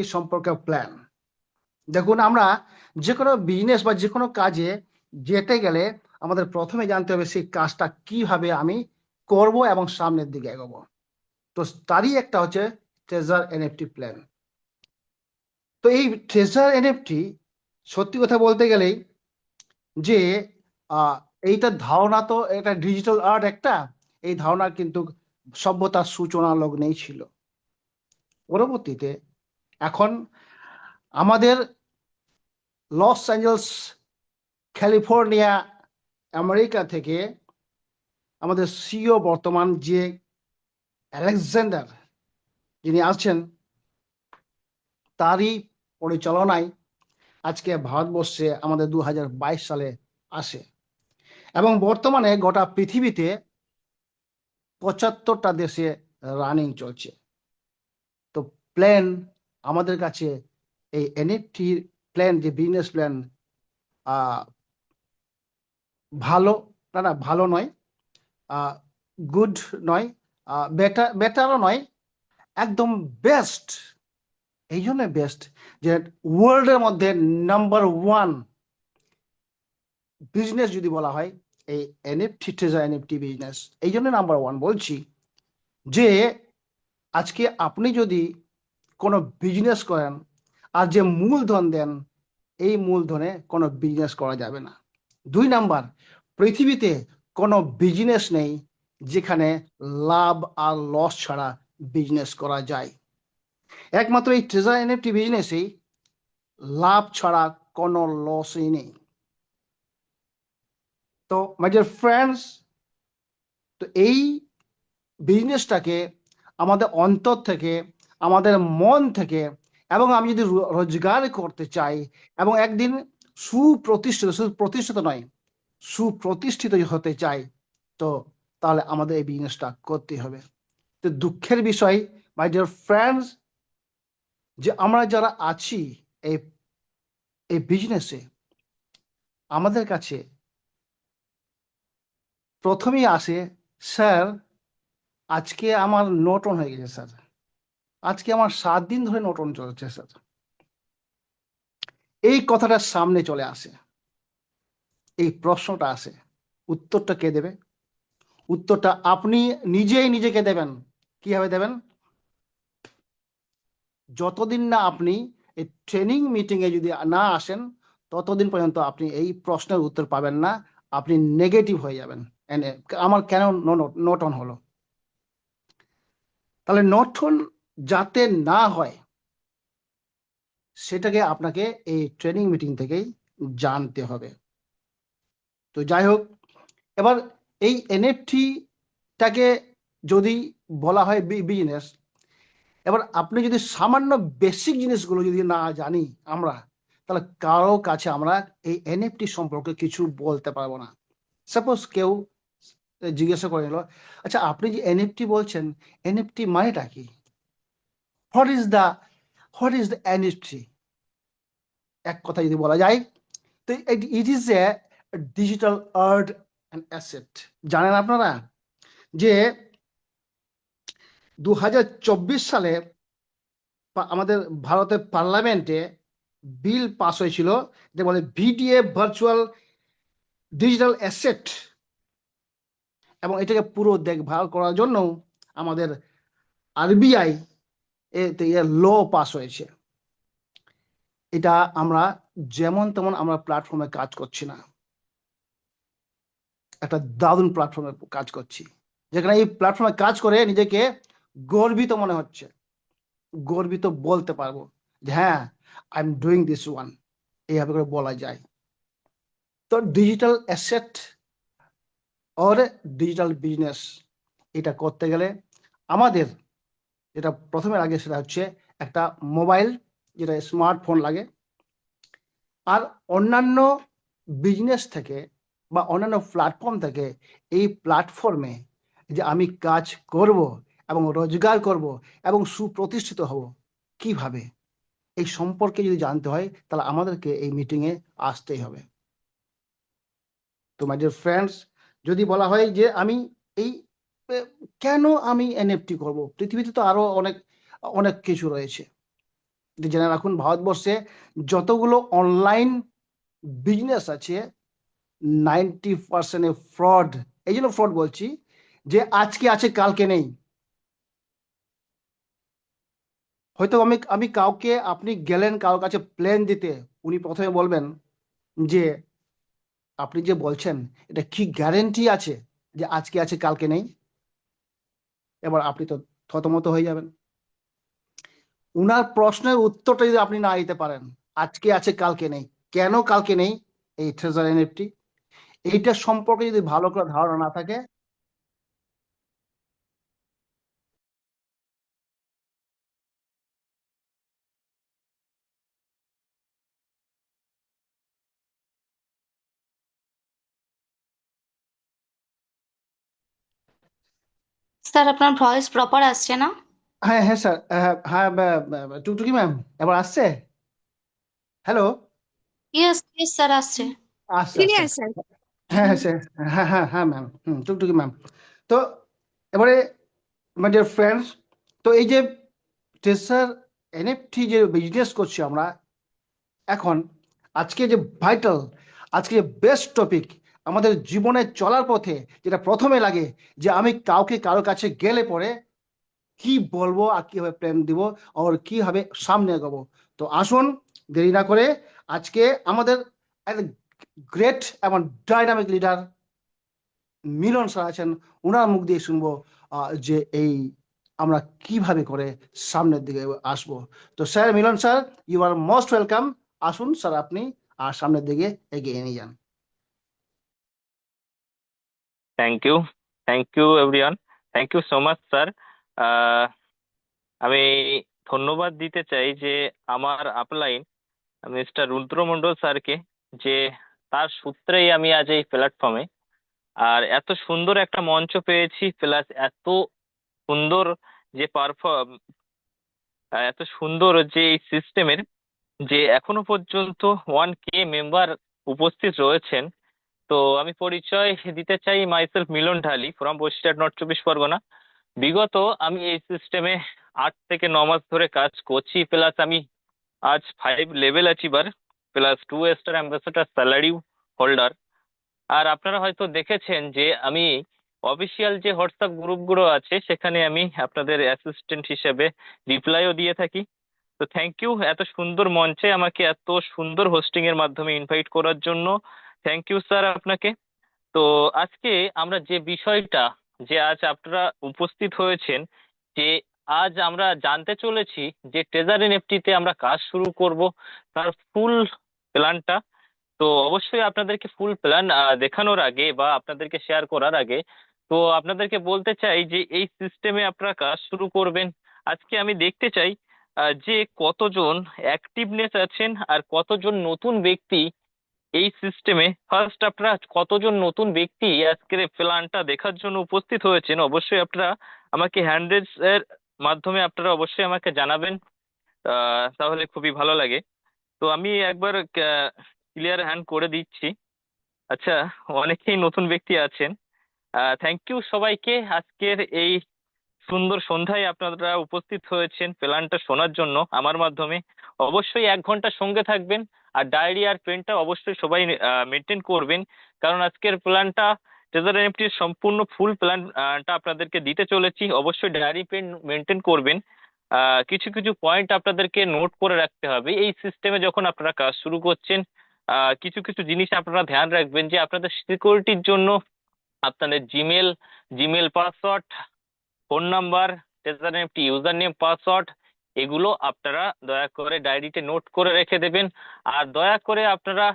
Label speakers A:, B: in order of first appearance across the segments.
A: এই সম্পর্কে প্ল্যান। দেখুন, আমরা যে কোনো বিজনেস বা যে কোনো কাজে যেতে গেলে আমাদের প্রথমে জানতে হবে সেই কাজটা কিভাবে আমি করব এবং সামনের দিকে এগোবো। তো তারই একটা হচ্ছে ট্রেজার এনএফটি প্ল্যান। তো এই ট্রেজার এনএফটি সত্যি কথা বলতে গেলেই যে আহ, এইটার ধারণা তো এটা ডিজিটাল আর্ট একটা, এই ধারণা কিন্তু সভ্যতার সূচনা লগ্নেই ছিল। পরবর্তীতে এখন আমাদের লস অ্যাঞ্জেলস, ক্যালিফোর্নিয়া, আমেরিকা থেকে আমাদের সিইও বর্তমান যে আলেকজান্ডার যিনি আছেন, তারই পরিচালনায় আজকে ভারতবর্ষে আমাদের 2022 সালে আসে এবং বর্তমানে গোটা পৃথিবীতে 75টা দেশে রানিং চলছে। তো প্ল্যান আমাদের কাছে এই এনএফটি প্ল্যান, যে বিজনেস প্ল্যান, ভালো, না না ভালো নয়, গুড নয়, বেটারও নয়, একদম বেস্ট। এই জন্য বেস্ট যে ওয়ার্ল্ডের মধ্যে নাম্বার ওয়ান বিজনেস যদি বলা হয় এই এনএফটি, ট্রেজার এনএফটি বিজনেস। এই জন্য নাম্বার ওয়ান বলছি যে আজকে আপনি যদি কোনো বিজনেস করেন আর যে মূলধন দেন, এই মূলধনে কোনো বিজনেস করা যাবে না। 2 নাম্বার, পৃথিবীতে কোনো বিজনেস নেই যেখানে লাভ আর লস ছাড়া বিজনেস করা যায়। একমাত্র এই ট্রেজার এনএফটি বিজনেসেই লাভ ছাড়া কোনো লসই নেই। তো মাই ডিয়ার ফ্রেন্ডস, তো এই বিজনেসটাকে আমাদের অন্তর থেকে, আমাদের মন থেকে, এবং আমি যদি রোজগার করতে চাই এবং একদিন সুপ্রতিষ্ঠিত, শুধু প্রতিষ্ঠিত নয়, সুপ্রতিষ্ঠিত হতে চাই, তো তাহলে আমাদের এই বিজনেসটা করতে হবে। তো দুঃখের বিষয় মাই ডিয়ার ফ্রেন্ডস, যে আমরা যারা আছি এই এই বিজনেসে, আমাদের কাছে প্রথমেই আসে, স্যার আজকে আমার নোট অন হয়ে গেছে স্যার, আজকে আমার 7 দিন ধরে নোট অন চলছে স্যার। এই কথাটা সামনে চলে আসে, এই প্রশ্নটা আসে, উত্তরটা কে দেবে? উত্তরটা আপনি নিজেই নিজেকে দেবেন। কিভাবে দেবেন? যতদিন না আপনি এই ট্রেনিং মিটিংয়ে যদি না আসেন, ততদিন পর্যন্ত আপনি এই প্রশ্নের উত্তর পাবেন না। আপনি নেগেটিভ হয়ে যাবেন, আমার কেন নোট অন হলো। তাহলে নোট অন যাতে না হয়, সেটাকে আপনাকে এই ট্রেনিং মিটিং থেকেই জানতে হবে। তো যাই হোক, এবার এই এনএফটিটাকে যদি বলা হয় বিজনেস, এবার আপনি যদি সামান্য বেসিক জিনিসগুলো যদি না জানি আমরা, তাহলে কারো কাছে আমরা এই এনএফটি সম্পর্কে কিছু বলতে পারবো না। সাপোজ কেউ জিজ্ঞাসা করে নিল, আচ্ছা আপনি যে এনএফটি বলছেন, এনএফটি মানেটা কি? What is the what is the NFT? এক কথা যদি বলা যায়, তো it is a digital art and asset. জানেন আপনারা যে 2024 সালে আমাদের ভারতের পার্লামেন্টে বিল পাস হয়েছিল, যে বলে ভিডিএ, ভার্চুয়াল ডিজিটাল অ্যাসেট, এবং এটাকে পুরো দেখভাল করার জন্য আমাদের আরবিআই ল পাস হয়েছে। এটা আমরা যেমন তেমন আমরা প্ল্যাটফর্মে কাজ করছি না, একটা দারুণ প্ল্যাটফর্মে কাজ করছি, যেখানে এই প্ল্যাটফর্মে কাজ করে নিজেকে গর্বিত মনে হচ্ছে, গর্বিত বলতে পারবো যে হ্যাঁ, I am doing this one, এইভাবে করে বলা যায়। তো digital asset or digital business, এটা করতে গেলে আমাদের যেটা প্রথমে লাগে সেটা হচ্ছে একটা মোবাইল, যেটা স্মার্টফোন লাগে। আর অন্যান্য বিজনেস থেকে বা অন্যান্য প্ল্যাটফর্ম থেকে এই প্ল্যাটফর্মে যে আমি কাজ করব এবং রোজগার করব এবং সুপ্রতিষ্ঠিত হব কিভাবে, এই সম্পর্কে যদি জানতে হয়, তাহলে আমাদেরকে এই মিটিংয়ে আসতেই হবে। তো মাই ডিয়ার ফ্রেন্ডস, যদি বলা হয় যে আমি এই কেন আমি এনএফটি করব, পৃথিবীতে তো আরো অনেক অনেক কিছু রয়েছে। জেনে রাখুন, ভারতবর্ষে যতগুলো অনলাইন বিজনেস আছে 90% ফ্রড। এই জন্য ফ্রড বলছি যে আজকে আছে কালকে নেই। হয়তো আমি আমি কাউকে, আপনি গেলেন কারোর কাছে প্লেন দিতে, উনি প্রথমে বলবেন যে আপনি যে বলছেন এটা কি গ্যারেন্টি আছে যে আজকে আছে কালকে নেই? এবার আপনি তো থতমত হয়ে যাবেন। উনার প্রশ্নের উত্তরটা যদি আপনি না দিতে পারেন, আজকে আছে কালকে নেই, কেন কালকে নেই এই ট্রেজার এনএফটি, এইটা সম্পর্কে যদি ভালো করে ধারণা না থাকে।
B: স্যার আপনার ভয়েস প্রপার আসছে না।
A: হ্যাঁ হ্যাঁ স্যার, হ্যাঁ হ্যাঁ, টুকটুকি ম্যাম এবার আসছে? হ্যালো?
B: ইয়েস ইয়েস স্যার আসছে।
A: আচ্ছা আচ্ছা।
C: Clear sir.
A: হ্যাঁ হ্যাঁ স্যার। হ্যাঁ হ্যাঁ হ্যাঁ ম্যাম, টুকটুকি ম্যাম। তো এবারে মাই ডিয়ার ফ্রেন্ডস, তো এই যে ট্রেজার এনএফটি যে বিজনেস করছি আমরা এখন, আজকে যে ভাইটাল, আজকে যে বেস্ট টপিক আমাদের জীবনে চলার পথে, যেটা প্রথমে লাগে যে আমি কাউকে কারো কাছে গেলে পরে কি বলবো আর কিভাবে প্ল্যান দিব আর কিভাবে সামনে এগোবো। তো আসুন দেরি না করে আজকে আমাদের গ্রেট এবং ডাইনামিক লিডার মিলন স্যার আছেন, ওনার মুখ দিয়ে শুনবো যে এই আমরা কিভাবে করে সামনের দিকে আসবো। তো sir Milan sir, you are most welcome. আসুন স্যার আপনি আর সামনের দিকে এগিয়ে নিয়ে যান।
D: Thank you. Thank you everyone. Thank you so much sir. আমি ধন্যবাদ দিতে চাই যে আমার আপলাইন মিস্টার রুদ্রমন্ডল স্যারকে, যে তার সূত্রেই আমি আজ এই প্ল্যাটফর্মে আর এত সুন্দর একটা মঞ্চ পেয়েছি, প্লাস এত সুন্দর যে এত সুন্দর যে এই সিস্টেমের যে এখনো পর্যন্ত 1K মেম্বার উপস্থিত রয়েছেন। তো আমি পরিচয় দিতে চাই, myself Milan Dhali from Basirhat, north চব্বিশ পরগনা। বিগত আমি এই সিস্টেমে 8 থেকে 9 মাস ধরে কাজ করছি, প্লাস আমি আজ 5 level achiever plus 2 star ambassador salary holder. আর আপনারা হয়তো দেখেছেন যে আমি অফিসিয়াল যে হোয়াটসঅ্যাপ গ্রুপগুলো আছে সেখানে আমি আপনাদের অ্যাসিস্ট্যান্ট হিসেবে রিপ্লাইও দিয়ে থাকি। তো থ্যাংক ইউ এত সুন্দর মঞ্চে আমাকে এত সুন্দর হোস্টিং এর মাধ্যমে ইনভাইট করার জন্য। থ্যাংক ইউ স্যার আপনাকে। তো আজকে আমরা যে বিষয়টা, যে আজ আপনারা উপস্থিত হয়েছেন, যে আজ আমরা জানতে চলেছি যে ট্রেজার এনএফটি আমরা কাজ শুরু করব, তার ফুল প্ল্যানটা। তো অবশ্যই আপনাদেরকে ফুল প্ল্যান দেখানোর আগে বা আপনাদেরকে শেয়ার করার আগে, তো আপনাদেরকে বলতে চাই যে এই সিস্টেমে আপনারা কাজ শুরু করবেন। আজকে আমি দেখতে চাই যে কতজন অ্যাক্টিভনেস আছেন আর কতজন নতুন ব্যক্তি এই সিস্টেমে। ফার্স্ট আপনারা কতজন নতুন ব্যক্তি আজকের প্ল্যানটা দেখার জন্য উপস্থিত হয়েছেন, অবশ্যই আপনারা আমাকে হ্যান্ডরেজ এর মাধ্যমে আপনারা অবশ্যই আমাকে জানাবেন। তাহলে খুবই ভালো লাগে। তো আমি একবার ক্লিয়ার হ্যান্ড করে দিচ্ছি। আচ্ছা, অনেকেই নতুন ব্যক্তি আছেন। থ্যাংক ইউ সবাইকে আজকের এই সুন্দর সন্ধ্যায় আপনারা উপস্থিত হয়েছেন প্ল্যানটা শোনার জন্য আমার মাধ্যমে। অবশ্যই 1 ঘন্টা সঙ্গে থাকবেন আর ডায়েরি আর পেনটা অবশ্যই সবাই মেনটেন করবেন, কারণ আজকের প্ল্যানটা ট্রেজার এনএফটির সম্পূর্ণ ফুল প্ল্যানটা আপনাদেরকে দিতে চলেছি। অবশ্যই ডায়েরি পেন মেনটেন করবেন। কিছু কিছু পয়েন্ট আপনাদেরকে নোট করে রাখতে হবে এই সিস্টেমে যখন আপনারা কাজ শুরু করছেন। কিছু কিছু জিনিস আপনারা ধ্যান রাখবেন, যে আপনাদের সিকিউরিটির জন্য আপনাদের Gmail, Gmail password, phone number, treasure NFT user name, password, এগুলো আপনারা দয়া করে ডায়েরিতে নোট করে রেখে দেবেন। আর দয়া করে আপনারা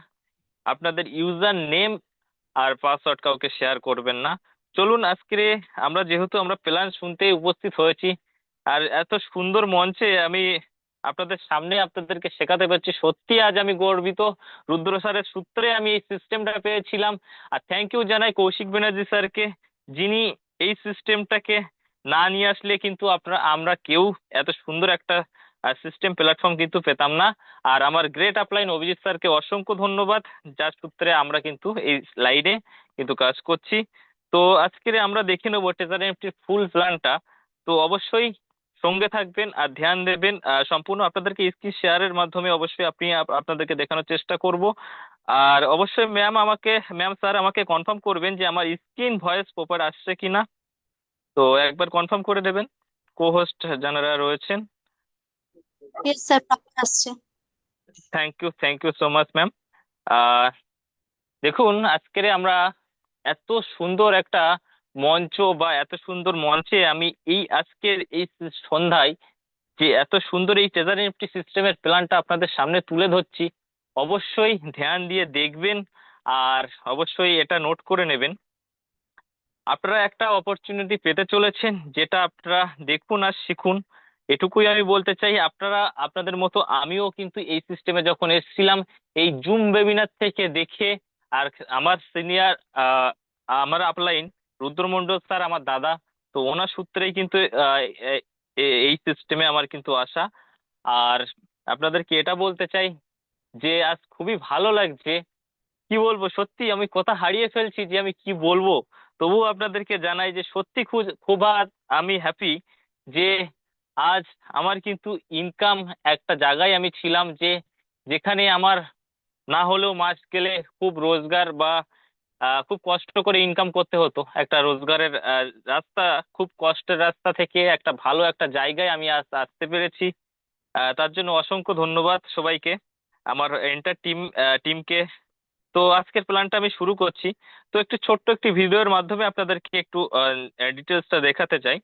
D: আপনাদের ইউজার নেম আর পাসওয়ার্ড কাউকে শেয়ার করবেন না। চলুন আজকে আমরা, যেহেতু আমরা প্ল্যান শুনতে উপস্থিত হয়েছি আর এত সুন্দর মঞ্চে আমি আপনাদের সামনে আপনাদেরকে শেখাতে পারছি, সত্যি আজ আমি গর্বিত। রুদ্র স্যারের সূত্রে আমি এই সিস্টেমটা পেয়েছিলাম। আর থ্যাংক ইউ জানাই কৌশিক ব্যানার্জি স্যারকে, যিনি এই সিস্টেমটাকে না নিয়ে আসলে কিন্তু আমরা কেউ এত সুন্দর একটা সিস্টেম প্ল্যাটফর্ম কিন্তু পেতাম না। আর আমার গ্রেট আপলাইন অভিজিৎ স্যারকে অসংখ্য ধন্যবাদ, যার সূত্রে আমরা কিন্তু এই লাইনে কিন্তু কাজ করছি। তো আজকে আমরা দেখে নেবো ট্রেজার এনএফটির ফুল প্ল্যানটা। তো অবশ্যই সঙ্গে থাকবেন আর ধ্যান দেবেন। সম্পূর্ণ আপনাদেরকে স্ক্রিন শেয়ারের মাধ্যমে অবশ্যই আপনাদেরকে দেখানোর চেষ্টা করব। আর অবশ্যই ম্যাম স্যার আমাকে কনফার্ম করবেন যে আমার স্ক্রিন ভয়েস প্রপার আসছে কিনা। তো একবার কনফার্ম করে দেবেন কো হোস্ট যারা রয়েছেন।
B: ইয়েস স্যার, প্রপার আসছে।
D: Thank you so much ma'am. আহ দেখুন আজকের আমরা এত সুন্দর একটা মঞ্চ বা এত সুন্দর মঞ্চে আমি আজকের এই সন্ধ্যায় যে এত সুন্দর এই ট্রেজার এনএফটি সিস্টেমের প্ল্যানটা আপনাদের সামনে তুলে ধরছি। অবশ্যই ধ্যান দিয়ে দেখবেন আর অবশ্যই এটা নোট করে নেবেন। আপনারা একটা অপরচুনিটি পেতে চলেছেন, যেটা আপনারা দেখুন আর শিখুন। এটুকুই আমি বলতে চাই। আপনারা আপনাদের মতো আমিও কিন্তু এই সিস্টেমে যখন এসেছিলাম এই জুম ওয়েবিনার থেকে দেখে, আর আমার সিনিয়র আমার আপলাইন রুদ্রমন্ডল স্যার আমার দাদা, তো ওনার সূত্রেই কিন্তু এই সিস্টেমে আমার কিন্তু আসা। আর আপনাদেরকে এটা বলতে চাই যে আজ খুবই ভালো লাগছে। কি বলবো, সত্যি আমি কথা হারিয়ে ফেলছি যে আমি কি বলবো। তবুও আপনাদেরকে জানাই যে সত্যি খুব খুব আমি হ্যাপি যে আজ আমার কিন্তু ইনকাম একটা জায়গায় আমি ছিলাম যে যেখানে আমার না হলেও মাস গেলে খুব রোজগার বা খুব কষ্ট করে ইনকাম করতে হতো। একটা রোজগারের রাস্তা, খুব কষ্টের রাস্তা থেকে একটা ভালো একটা জায়গায় আমি আজ আসতে পেরেছি। তার জন্য অসংখ্য ধন্যবাদ সবাইকে, আমার এন্টার টিমকে। তো আজকের প্ল্যানটা আমি শুরু করছি। তো একটু ছোট্ট একটি ভিডিওর মাধ্যমে আপনাদেরকে একটু ডিটেলসটা দেখাতে চাই।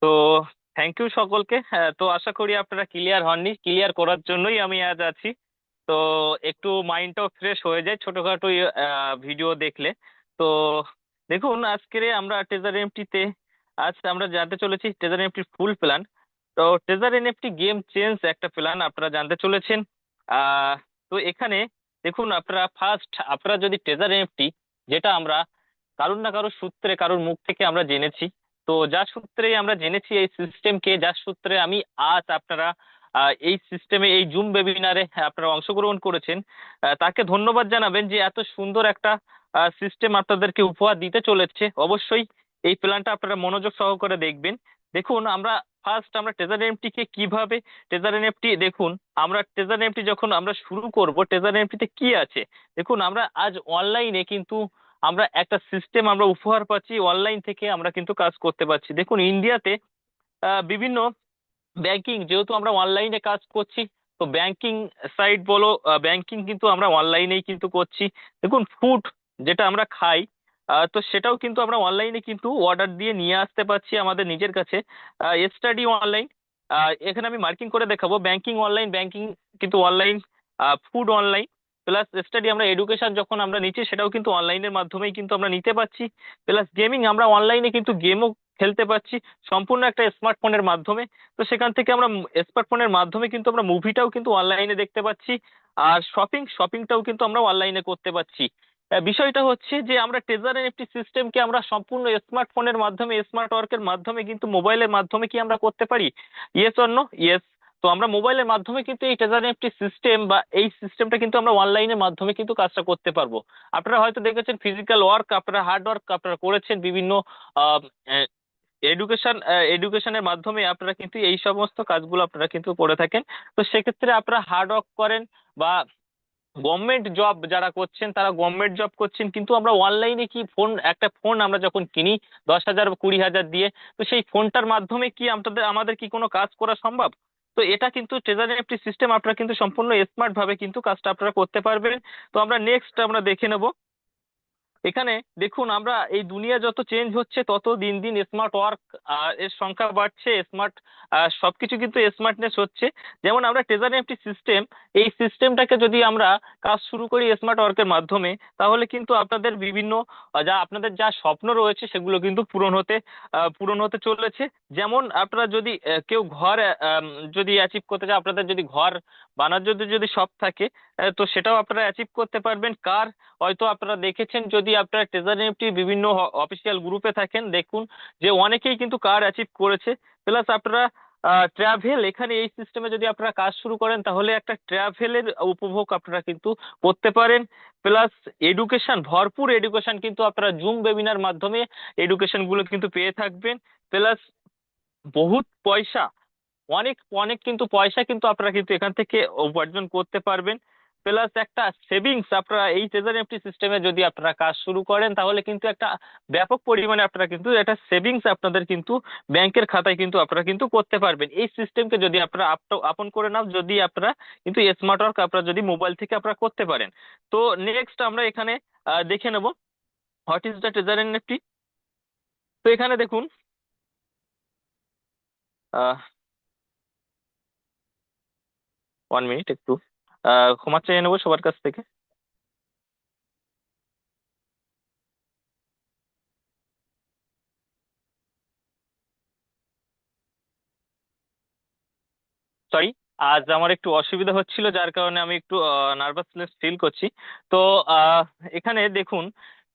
D: তো থ্যাংক ইউ সকলকে। হ্যাঁ, তো আশা করি আপনারা ক্লিয়ার হননি, ক্লিয়ার করার জন্যই আমি আজ আছি। তো একটু মাইন্ডটাও ফ্রেশ হয়ে যায় ছোটখাটো ভিডিও দেখলে। তো দেখুন আজকের আমরা ট্রেজার এনএফটি আজ আমরা জানতে চলেছি ট্রেজার এনএফটির ফুল প্ল্যান। তো ট্রেজার এনএফটি গেম চেঞ্জ একটা প্ল্যান আপনারা জানতে চলেছেন। আহ তো এখানে দেখুন আপনারা যদি ট্রেজার এনএফটি, যেটা আমরা কারুর না কারোর সূত্রে কারোর মুখ থেকে আমরা জেনেছি, তো যার সূত্রে আমরা জেনেছি এই সিস্টেমকে, যার সূত্রে আমি আজ আপনারা এই সিস্টেমে এই জুম ওয়েবিনারে আপনারা অংশগ্রহণ করেছেন, তাকে ধন্যবাদ জানাবেন যে এত সুন্দর একটা সিস্টেম আপনাদেরকে উপহার দিতে চলেছে। অবশ্যই এই প্ল্যানটা আপনারা মনোযোগ সহকারে দেখবেন। দেখুন আমরা ট্রেজার এনএফটি কে কিভাবে ট্রেজার এনএফটি দেখুন, আমরা ট্রেজার এনএফটি যখন আমরা শুরু করব ট্রেজার এনএফটি তে কি আছে। দেখুন আমরা আজ অনলাইনে কিন্তু আমরা একটা সিস্টেম আমরা উপহার পাচ্ছি, অনলাইন থেকে আমরা কিন্তু কাজ করতে পারছি। দেখুন ইন্ডিয়াতে বিভিন্ন ব্যাংকিং, যেহেতু আমরা অনলাইনে কাজ করছি, তো ব্যাংকিং সাইট বলো, ব্যাংকিং কিন্তু আমরা অনলাইনেই কিন্তু করছি। দেখুন ফুড যেটা আমরা খাই, তো সেটাও কিন্তু আমরা অনলাইনে কিন্তু অর্ডার দিয়ে নিয়ে আসতে পারছি আমাদের নিজের কাছে। স্টাডি অনলাইন, এখানে আমি মার্কিং করে দেখাবো, ব্যাংকিং অনলাইন, ব্যাংকিং কিন্তু online, food online, plus study আমরা এডুকেশন যখন আমরা নিচ্ছি সেটাও কিন্তু অনলাইনের মাধ্যমেই কিন্তু আমরা নিতে পারছি। প্লাস গেমিং আমরা অনলাইনে কিন্তু গেমও খেলতে পারছি সম্পূর্ণ একটা স্মার্টফোনের মাধ্যমে। তো সেখান থেকে আমরা স্মার্টফোনের মাধ্যমে কিন্তু আমরা মুভিটাও কিন্তু অনলাইনে দেখতে পাচ্ছি। আর শপিংটাও কিন্তু আমরা অনলাইনে করতে পারছি। বিষয়টা হচ্ছে যে আমরা ট্রেজার এনএফটি সিস্টেমকে আমরা সম্পূর্ণ স্মার্টফোনের মাধ্যমে, স্মার্ট ওয়ার্কের মাধ্যমে কিন্তু মোবাইলের মাধ্যমে কি আমরা করতে পারি? Yes or no? ইয়েস। তো আমরা মোবাইলের মাধ্যমে কিন্তু এই ট্রেজার এনএফটি সিস্টেম বা এই সিস্টেমটা কিন্তু আমরা অনলাইনের মাধ্যমে কিন্তু কাজটা করতে পারবো। আপনারা হয়তো দেখেছেন ফিজিক্যাল ওয়ার্ক, আপনারা হার্ড ওয়ার্ক আপনারা করেছেন বিভিন্ন এডুকেশনের মাধ্যমে আপনারা কিন্তু এই সমস্ত কাজগুলো আপনারা কিন্তু করে থাকেন। তো সেক্ষেত্রে আপনারা হার্ড ওয়ার্ক করেন বা গভর্নমেন্ট জব যারা করছেন তারা গভর্নমেন্ট জব করছেন, কিন্তু আমরা অনলাইনে কি একটা ফোন আমরা যখন কিনি 10,000 বা 20,000 দিয়ে, তো সেই ফোনটার মাধ্যমে কি আমাদের কি কোনো কাজ করা সম্ভব? তো এটা কিন্তু ট্রেজারি নিফটি সিস্টেম আপনারা কিন্তু সম্পূর্ণ স্মার্ট ভাবে কিন্তু কাজটা আপনারা করতে পারবেন। তো আমরা নেক্সট আমরা দেখে নেব। এখানে দেখুন, আমরা এই দুনিয়া যত চেঞ্জ হচ্ছে তত দিন দিন স্মার্ট ওয়ার্ক এর সংখ্যা বাড়ছে, স্মার্ট সবকিছু কিন্তু স্মার্টনেস হচ্ছে। যেমন আমরা ট্রেজারি নিফটি সিস্টেম, এই সিস্টেমটাকে যদি আমরা কাজ শুরু করি স্মার্ট ওয়ার্কের মাধ্যমে, তাহলে কিন্তু আপনাদের বিভিন্ন আপনাদের যা স্বপ্ন রয়েছে সেগুলো কিন্তু পূরণ হতে চলেছে। যেমন আপনারা যদি কেউ ঘর যদি অ্যাচিভ করতে চায়, আপনাদের যদি ঘর বানার জন্য যদি শখ থাকে, তো সেটাও আপনারা অ্যাচিভ করতে পারবেন। কার হয়তো আপনারা দেখেছেন, যদি আপনারা ট্রেজারি নিফটি বিভিন্ন অফিসিয়াল গ্রুপে থাকেন, দেখুন যে অনেকেই কিন্তু কার অ্যাচিভ করেছে। প্লাস আপনারা ট্রাভেল, এখানে এই সিস্টেমে যদি আপনারা কাজ শুরু করেন তাহলে একটা ট্রাভেলের উপভোগ আপনারা কিন্তু করতে পারেন। প্লাস এডুকেশন, ভরপুর এডুকেশন কিন্তু আপনারা জুম ওয়েবিনার মাধ্যমে এডুকেশন গুলো কিন্তু পেয়ে থাকবেন। প্লাস বহুত পয়সা, অনেক অনেক কিন্তু পয়সা কিন্তু আপনারা কিন্তু এখান থেকে উপার্জন করতে পারবেন। প্লাস একটা সেভিংস, আপনারা এই ট্রেজারি নিফটি সিস্টেমে যদি আপনারা কাজ শুরু করেন তাহলে কিন্তু একটা ব্যাপক পরিমাণে আপনারা কিন্তু একটা সেভিংস আপনাদের কিন্তু ব্যাংকের খাতায় কিন্তু আপনারা কিন্তু করতে পারবেন। এই সিস্টেমকে যদি আপনারা আপন করে নাও, যদি আপনারা কিন্তু স্মার্ট ওয়ার্ক আপনারা যদি মোবাইল থেকে আপনারা করতে পারেন। তো নেক্সট আমরা এখানে দেখে নেব what is the treasury Nifty. তো এখানে দেখুন, আহ 1 মিনিট, একটু ক্ষমা চেয়ে নেবো সবার কাছ থেকে। সরি, আজ আমার একটু অসুবিধা হচ্ছিল, যার কারণে আমি একটু নার্ভাসনেস ফিল করছি। তো আহ, এখানে দেখুন,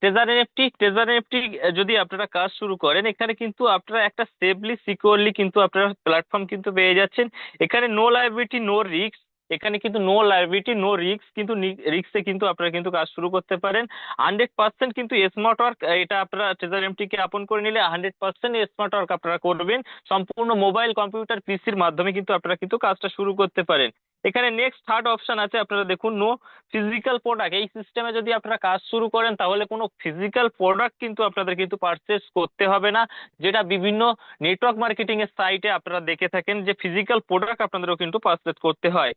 D: ট্রেজার এনএফটি যদি আপনারা কাজ শুরু করেন, এখানে কিন্তু আপনারা একটা সেফলি সিকিউরলি কিন্তু আপনারা প্ল্যাটফর্ম কিন্তু পেয়ে যাচ্ছেন। এখানে নো লায়াবিলিটি নো রিস্ক, এখানে কিন্তু নো লায়াবিলিটি নো রিস্ক, কিন্তু রিস্কে কিন্তু আপনারা কিন্তু কাজ শুরু করতে পারেন। 100% কিন্তু স্মার্ট ওয়ার্ক, এটা আপনারা ট্রেজার এমটি কে আপন করে নিলে 100% স্মার্ট ওয়ার্ক আপনারা করবেন। সম্পূর্ণ মোবাইল কম্পিউটার পিসির মাধ্যমে কিন্তু আপনারা কিন্তু কাজটা শুরু করতে পারেন। এখানে নেক্সট থার্ড অপশন আছে, আপনারা দেখুন নো ফিজিক্যাল প্রোডাক্ট। এই সিস্টেমে যদি আপনারা কাজ শুরু করেন তাহলে কোনো ফিজিক্যাল প্রোডাক্ট কিন্তু আপনাদের কিন্তু পারচেস করতে হবে না, যেটা বিভিন্ন নেটওয়ার্ক মার্কেটিং এর সাইটে আপনারা দেখে থাকেন যে ফিজিক্যাল প্রোডাক্ট আপনাদেরও কিন্তু পারচেস করতে হয়।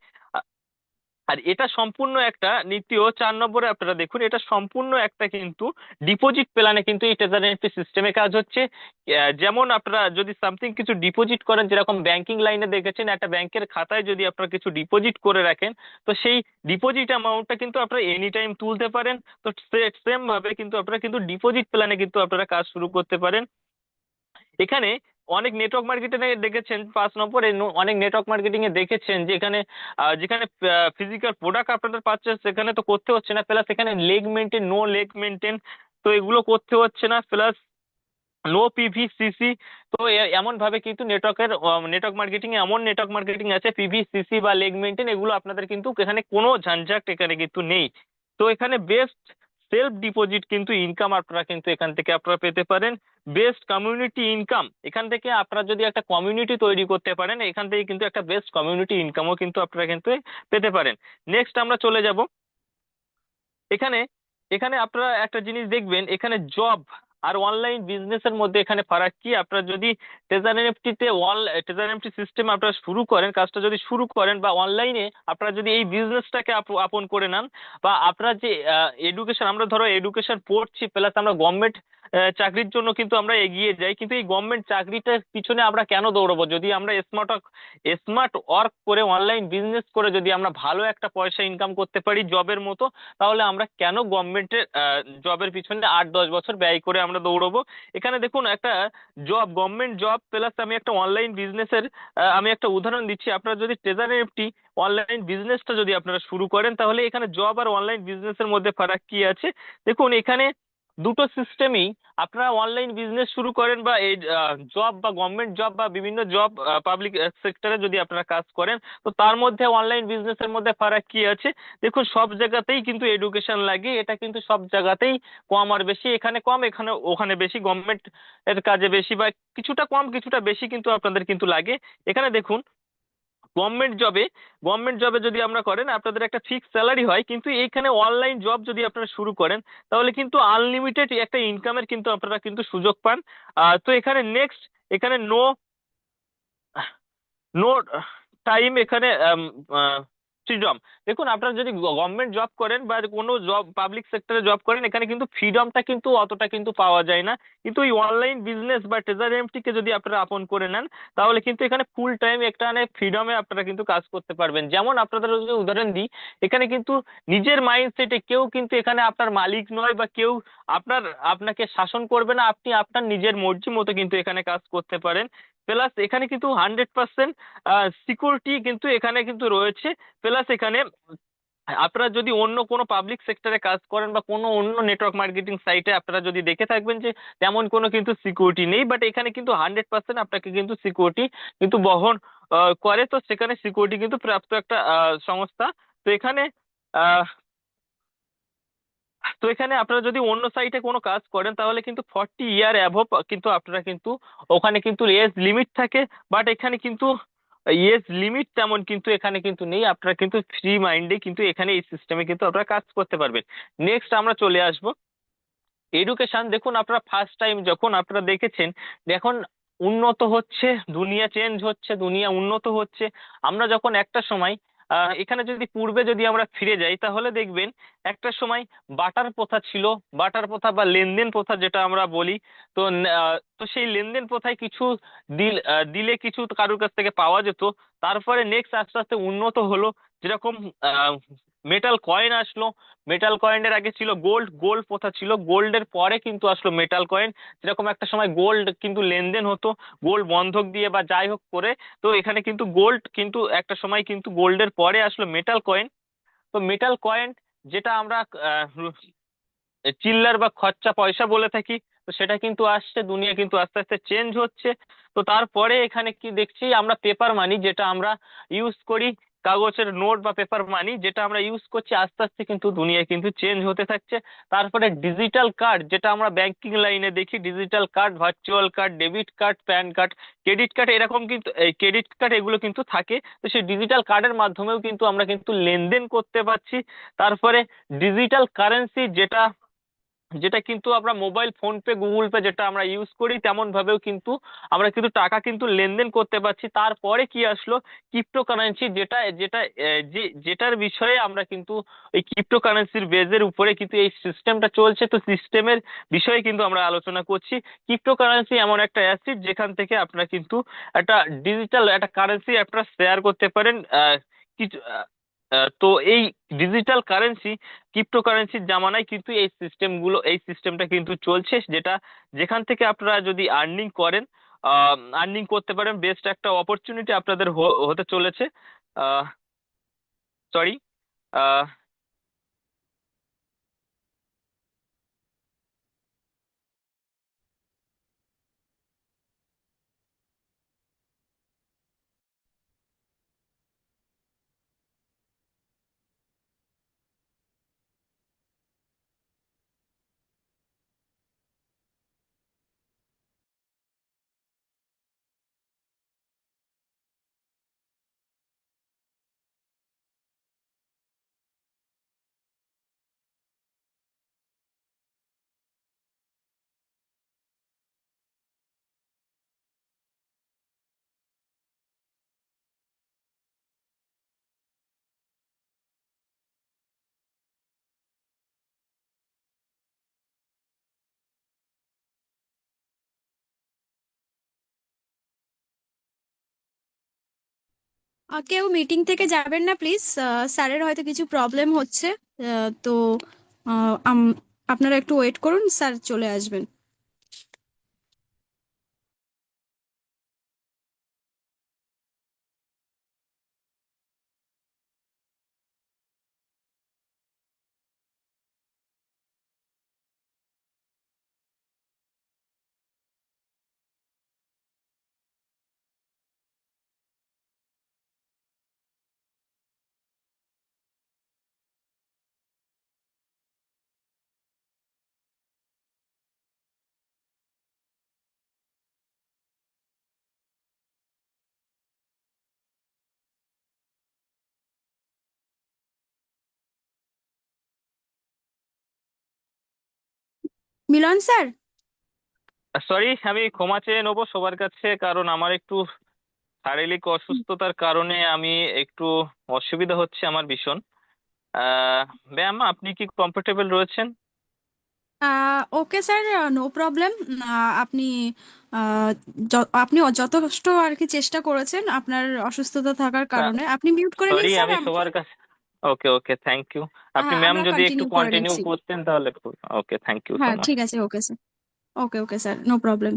D: আর এটা সম্পূর্ণ একটা নীতিও 4 নম্বরে আপনারা দেখুন, এটা সম্পূর্ণ একটা কিন্তু ডিপোজিট প্ল্যানে কিন্তু এই ট্রেজারি নিফটি সিস্টেমে কাজ হচ্ছে। যেমন আপনারা যদি সামথিং কিছু ডিপোজিট করেন, যেরকম ব্যাংকিং লাইনে দেখেছেন একটা ব্যাংকের খাতায় যদি আপনারা কিছু ডিপোজিট করে রাখেন, তো সেই ডিপোজিট অ্যামাউন্টটা কিন্তু আপনারা এনি টাইম তুলতে পারেন। তো সেম ভাবে কিন্তু আপনারা কিন্তু ডিপোজিট প্ল্যানে কিন্তু আপনারা কাজ শুরু করতে পারেন। এখানে অনেক নেটওয়ার্ক মার্কেটিং এ দেখেছেন, 5 নম্বরে অনেক নেটওয়ার্ক মার্কেটিং এ দেখেছেন যে এখানে যেখানে ফিজিক্যাল প্রোডাক্ট আপনাদের পাচ্ছে সেখানে তো করতে হচ্ছে না, প্লাস এখানে leg maintain no leg maintain, তো এগুলো করতে হচ্ছে না। প্লাস নো পিভিসিসি, তো এমন ভাবে কিন্তু নেটওয়ার্ক মার্কেটিং এ এমন নেটওয়ার্ক মার্কেটিং আছে, পিভিসিসি বা লেগ মেনটেন এগুলো আপনাদের কিন্তু এখানে কোনো ঝঞ্ঝাট এখানে কিন্তু নেই। তো এখানে বেস্ট সেলফ ডিপোজিট কিন্তু ইনকাম আপনারা কিন্তু এখান থেকে আপনারা পেতে পারেন। বেস্ট কমিউনিটি ইনকাম, এখান থেকে আপনারা যদি একটা কমিউনিটি তৈরি করতে পারেন, এখান থেকে কিন্তু একটা বেস্ট কমিউনিটি ইনকামও কিন্তু আপনারা কিন্তু পেতে পারেন। নেক্সট আমরা চলে যাব। এখানে এখানে আপনারা একটা জিনিস দেখবেন, এখানে জব আর অনলাইন বিজনেসের মধ্যে এখানে ফারাক কি। আপনারা যদি ট্রেজার এনএফটি সিস্টেম আপনারা শুরু করেন, কাজটা যদি শুরু করেন, বা অনলাইনে আপনারা যদি এই বিজনেসটাকে আপন করে নেন, বা আপনারা যে এডুকেশন, আমরা ধরো এডুকেশন পড়ছি, প্লাস আমরা গভর্নমেন্ট চাকরির জন্য কিন্তু আমরা এগিয়ে যাই, কিন্তু এই গভর্নমেন্ট চাকরিটার পিছনে আমরা কেন দৌড়বো? যদি আমরা স্মার্ট ওয়ার্ক করে অনলাইন বিজনেস করে যদি আমরা ভালো একটা পয়সা ইনকাম করতে পারি জবের মতো, তাহলে আমরা কেন গভর্নমেন্টের জবের পিছনে 8-10 বছর ব্যয় করে আমরা দৌড়বো? এখানে দেখুন, একটা জব, গভর্নমেন্ট জব প্লাস আমি একটা অনলাইন বিজনেসের আমি একটা উদাহরণ দিচ্ছি। আপনারা যদি ট্রেজার এনএফটি অনলাইন বিজনেসটা যদি আপনারা শুরু করেন, তাহলে এখানে জব আর অনলাইন বিজনেসের মধ্যে ফারাক কি আছে দেখুন। এখানে দুটো সিস্টেমই, আপনারা অনলাইন বিজনেস শুরু করেন বা এই জব বা গভর্নমেন্ট জব বা বিভিন্ন জব পাবলিক সেক্টরে যদি আপনারা কাজ করেন, তো তার মধ্যে অনলাইন বিজনেসের মধ্যে ফারাক কি আছে দেখুন। সব জায়গাতেই কিন্তু এডুকেশন লাগে, এটা কিন্তু সব জায়গাতেই কম আর বেশি, এখানে কম এখানে ওখানে বেশি, গভর্নমেন্ট এর কাজে বেশি বা কিছুটা কম কিছুটা বেশি কিন্তু আপনাদের কিন্তু লাগে। এখানে দেখুন, গভর্নমেন্ট জবে যদি আমরা করেন আপনাদের একটা ফিক্স স্যালারি হয়, কিন্তু এইখানে অনলাইন জব যদি আপনারা শুরু করেন তাহলে কিন্তু আনলিমিটেড একটা ইনকামের কিন্তু আপনারা কিন্তু সুযোগ পান। তো এখানে নেক্সট, এখানে নো টাইম, এখানে ফ্রিডম। দেখুন আপনারা যদি গভর্নমেন্ট জব করেন বা কোনো জব পাবলিক সেক্টরে জব করেন, এখানে কিন্তু ফ্রিডমটা কিন্তু অতটা কিন্তু পাওয়া যায় না। কিন্তু এই অনলাইন বিজনেস বা ট্রেজার এমটিকে যদি আপনারা আপন করে নেন তাহলে কিন্তু এখানে ফুল টাইম একটা ফ্রিডমে আপনারা কিন্তু কাজ করতে পারবেন। যেমন আপনাদের যদি উদাহরণ দিই, এখানে কিন্তু নিজের মাইন্ডসেটে কেউ কিন্তু এখানে আপনার মালিক নয় বা কেউ আপনাকে শাসন করবে না, আপনি আপনার নিজের মর্জি মতো কিন্তু এখানে কাজ করতে পারেন। প্লাস এখানে কিন্তু 100% সিকিউরিটি কিন্তু এখানে কিন্তু রয়েছে। প্লাস এখানে আপনারা যদি অন্য কোনো পাবলিক সেক্টরে কাজ করেন বা কোনো অন্য নেটওয়ার্ক মার্কেটিং সাইটে আপনারা যদি দেখে থাকবেন যে তেমন কোনো কিন্তু সিকিউরিটি নেই, বাট এখানে কিন্তু 100% আপনাকে কিন্তু সিকিউরিটি কিন্তু বহন করে। তো সেখানে সিকিউরিটি কিন্তু প্রাপ্ত একটা সংস্থা। তো এখানে আহ তো এখানে আপনারা যদি অন্য সাইটে কোনো কাজ করেন তাহলে কিন্তু 40 ইয়ার অ্যাভব কিন্তু আপনারা কিন্তু ওখানে কিন্তু এজ লিমিট থাকে। বাট এখানে কিন্তু এজ লিমিট তেমন কিন্তু এখানে কিন্তু নেই, আপনারা কিন্তু ফ্রি মাইন্ডে কিন্তু এখানে এই সিস্টেমে কিন্তু আপনারা কাজ করতে পারবেন। নেক্সট আমরা চলে আসবো এডুকেশন। দেখুন আপনারা ফার্স্ট টাইম যখন আপনারা দেখেছেন, এখন উন্নত হচ্ছে দুনিয়া, চেঞ্জ হচ্ছে দুনিয়া, উন্নত হচ্ছে। আমরা যখন একটা সময় এখানে যদি পূর্বে যদি আমরা ফিরে যাই তাহলে দেখবেন একটা সময় বাটার প্রথা ছিল। বাটার প্রথা বা লেনদেন প্রথা যেটা আমরা বলি। তো সেই লেনদেন প্রথায় কিছু দিলে কিছু কারোর কাছ থেকে পাওয়া যেত। তারপরে নেক্সট আস্তে আস্তে উন্নত হলো, যেরকম মেটাল কয়েন আসলো। মেটাল কয়েনের আগে ছিল গোল্ড, গোল্ড প্রথা ছিল, গোল্ডের পরে কিন্তু আসলো মেটাল কয়েন। যেরকম একটা সময় গোল্ড কিন্তু লেনদেন হতো গোল্ড বন্ধক দিয়ে বা যাই হোক করে। তো এখানে কিন্তু গোল্ড কিন্তু একটা সময় কিন্তু গোল্ডের পরে আসলো মেটাল কয়েন। তো মেটাল কয়েন যেটা আমরা চিল্লার বা খরচা পয়সা বলে থাকি, তো সেটা কিন্তু আসছে, দুনিয়া কিন্তু আস্তে আস্তে চেঞ্জ হচ্ছে। তো তারপরে এখানে কি দেখছি আমরা পেপার মানি যেটা আমরা ইউজ করি, কাগজের নোট বা পেপার মানি যেটা আমরা ইউজ করছি, আস্তে আস্তে কিন্তু দুনিয়া কিন্তু চেঞ্জ হতে থাকছে। তারপরে ডিজিটাল কার্ড যেটা আমরা ব্যাংকিং লাইনে দেখি, digital card, virtual card, debit card, pan card, credit card, এরকম কিন্তু এই ক্রেডিট কার্ড এগুলো কিন্তু থাকে। তো সেই ডিজিটাল কার্ডের মাধ্যমেও কিন্তু আমরা কিন্তু লেনদেন করতে পারছি। তারপরে ডিজিটাল কারেন্সি যেটা যেটা কিন্তু আমরা mobile phone pay Google pay যেটা আমরা ইউজ করি তেমন ভাবেও কিন্তু আমরা কিন্তু টাকা কিন্তু লেনদেন করতে পারছি। তারপরে কি আসলো ক্রিপ্টোকারেন্সি, যেটা যেটা যেটার বিষয়ে আমরা কিন্তু এই ক্রিপ্টোকারেন্সির বেজের উপরে কিন্তু এই সিস্টেমটা চলছে। তো সিস্টেমের বিষয়ে কিন্তু আমরা আলোচনা করছি। ক্রিপ্টোকারেন্সি এমন একটা অ্যাসিড যেখান থেকে আপনারা কিন্তু একটা ডিজিটাল একটা কারেন্সি আপনারা শেয়ার করতে পারেন। কিছু তো এই ডিজিটাল কারেন্সি, ক্রিপ্টোকারেন্সির জামানায় কিন্তু এই সিস্টেমটা কিন্তু চলছে, যেটা যেখান থেকে আপনারা যদি আর্নিং করেন, আর্নিং করতে পারেন। বেস্ট একটা অপরচুনিটি আপনাদের হতে চলেছে। সরি।
C: কেউ মিটিং থেকে যাবেন না প্লিজ, স্যারের হয়তো কিছু প্রবলেম হচ্ছে। তো আপনারা একটু ওয়েট করুন, স্যার চলে আসবেন। মিলন স্যার।
D: সরি, আমি ক্ষমা চেয়ে নেবো সবার কাছে, কারণ আমার একটু শারীরিক অসুস্থতার কারণে আমি একটু অসুবিধা হচ্ছে আমার ভীষণ। ম্যাম, আপনি কি কমফোর্টেবল রয়েছেন?
C: Okay sir, no problem. আপনি আপনি যথেষ্ট আর কি চেষ্টা করেছেন আপনার অসুস্থতা থাকার
D: না,
C: কারণে। আপনি মিউট করে নিন
D: সরি,
C: স্যার
D: আমি
C: আমাকে।
D: সবার কাছে। ওকে, ওকে, থ্যাংক ইউ। আপনি ম্যাম
C: আমরা
D: যদি একটু
C: কন্টিনিউ করে
D: কন্টিনিউ
C: নিচ্ছি।
D: করতেন তাহলে ওকে, থ্যাংক ইউ সো
C: হ্যাঁ
D: মাচ।
C: ঠিক আছে, ওকে স্যার। ওকে ওকে স্যার, নো প্রবলেম।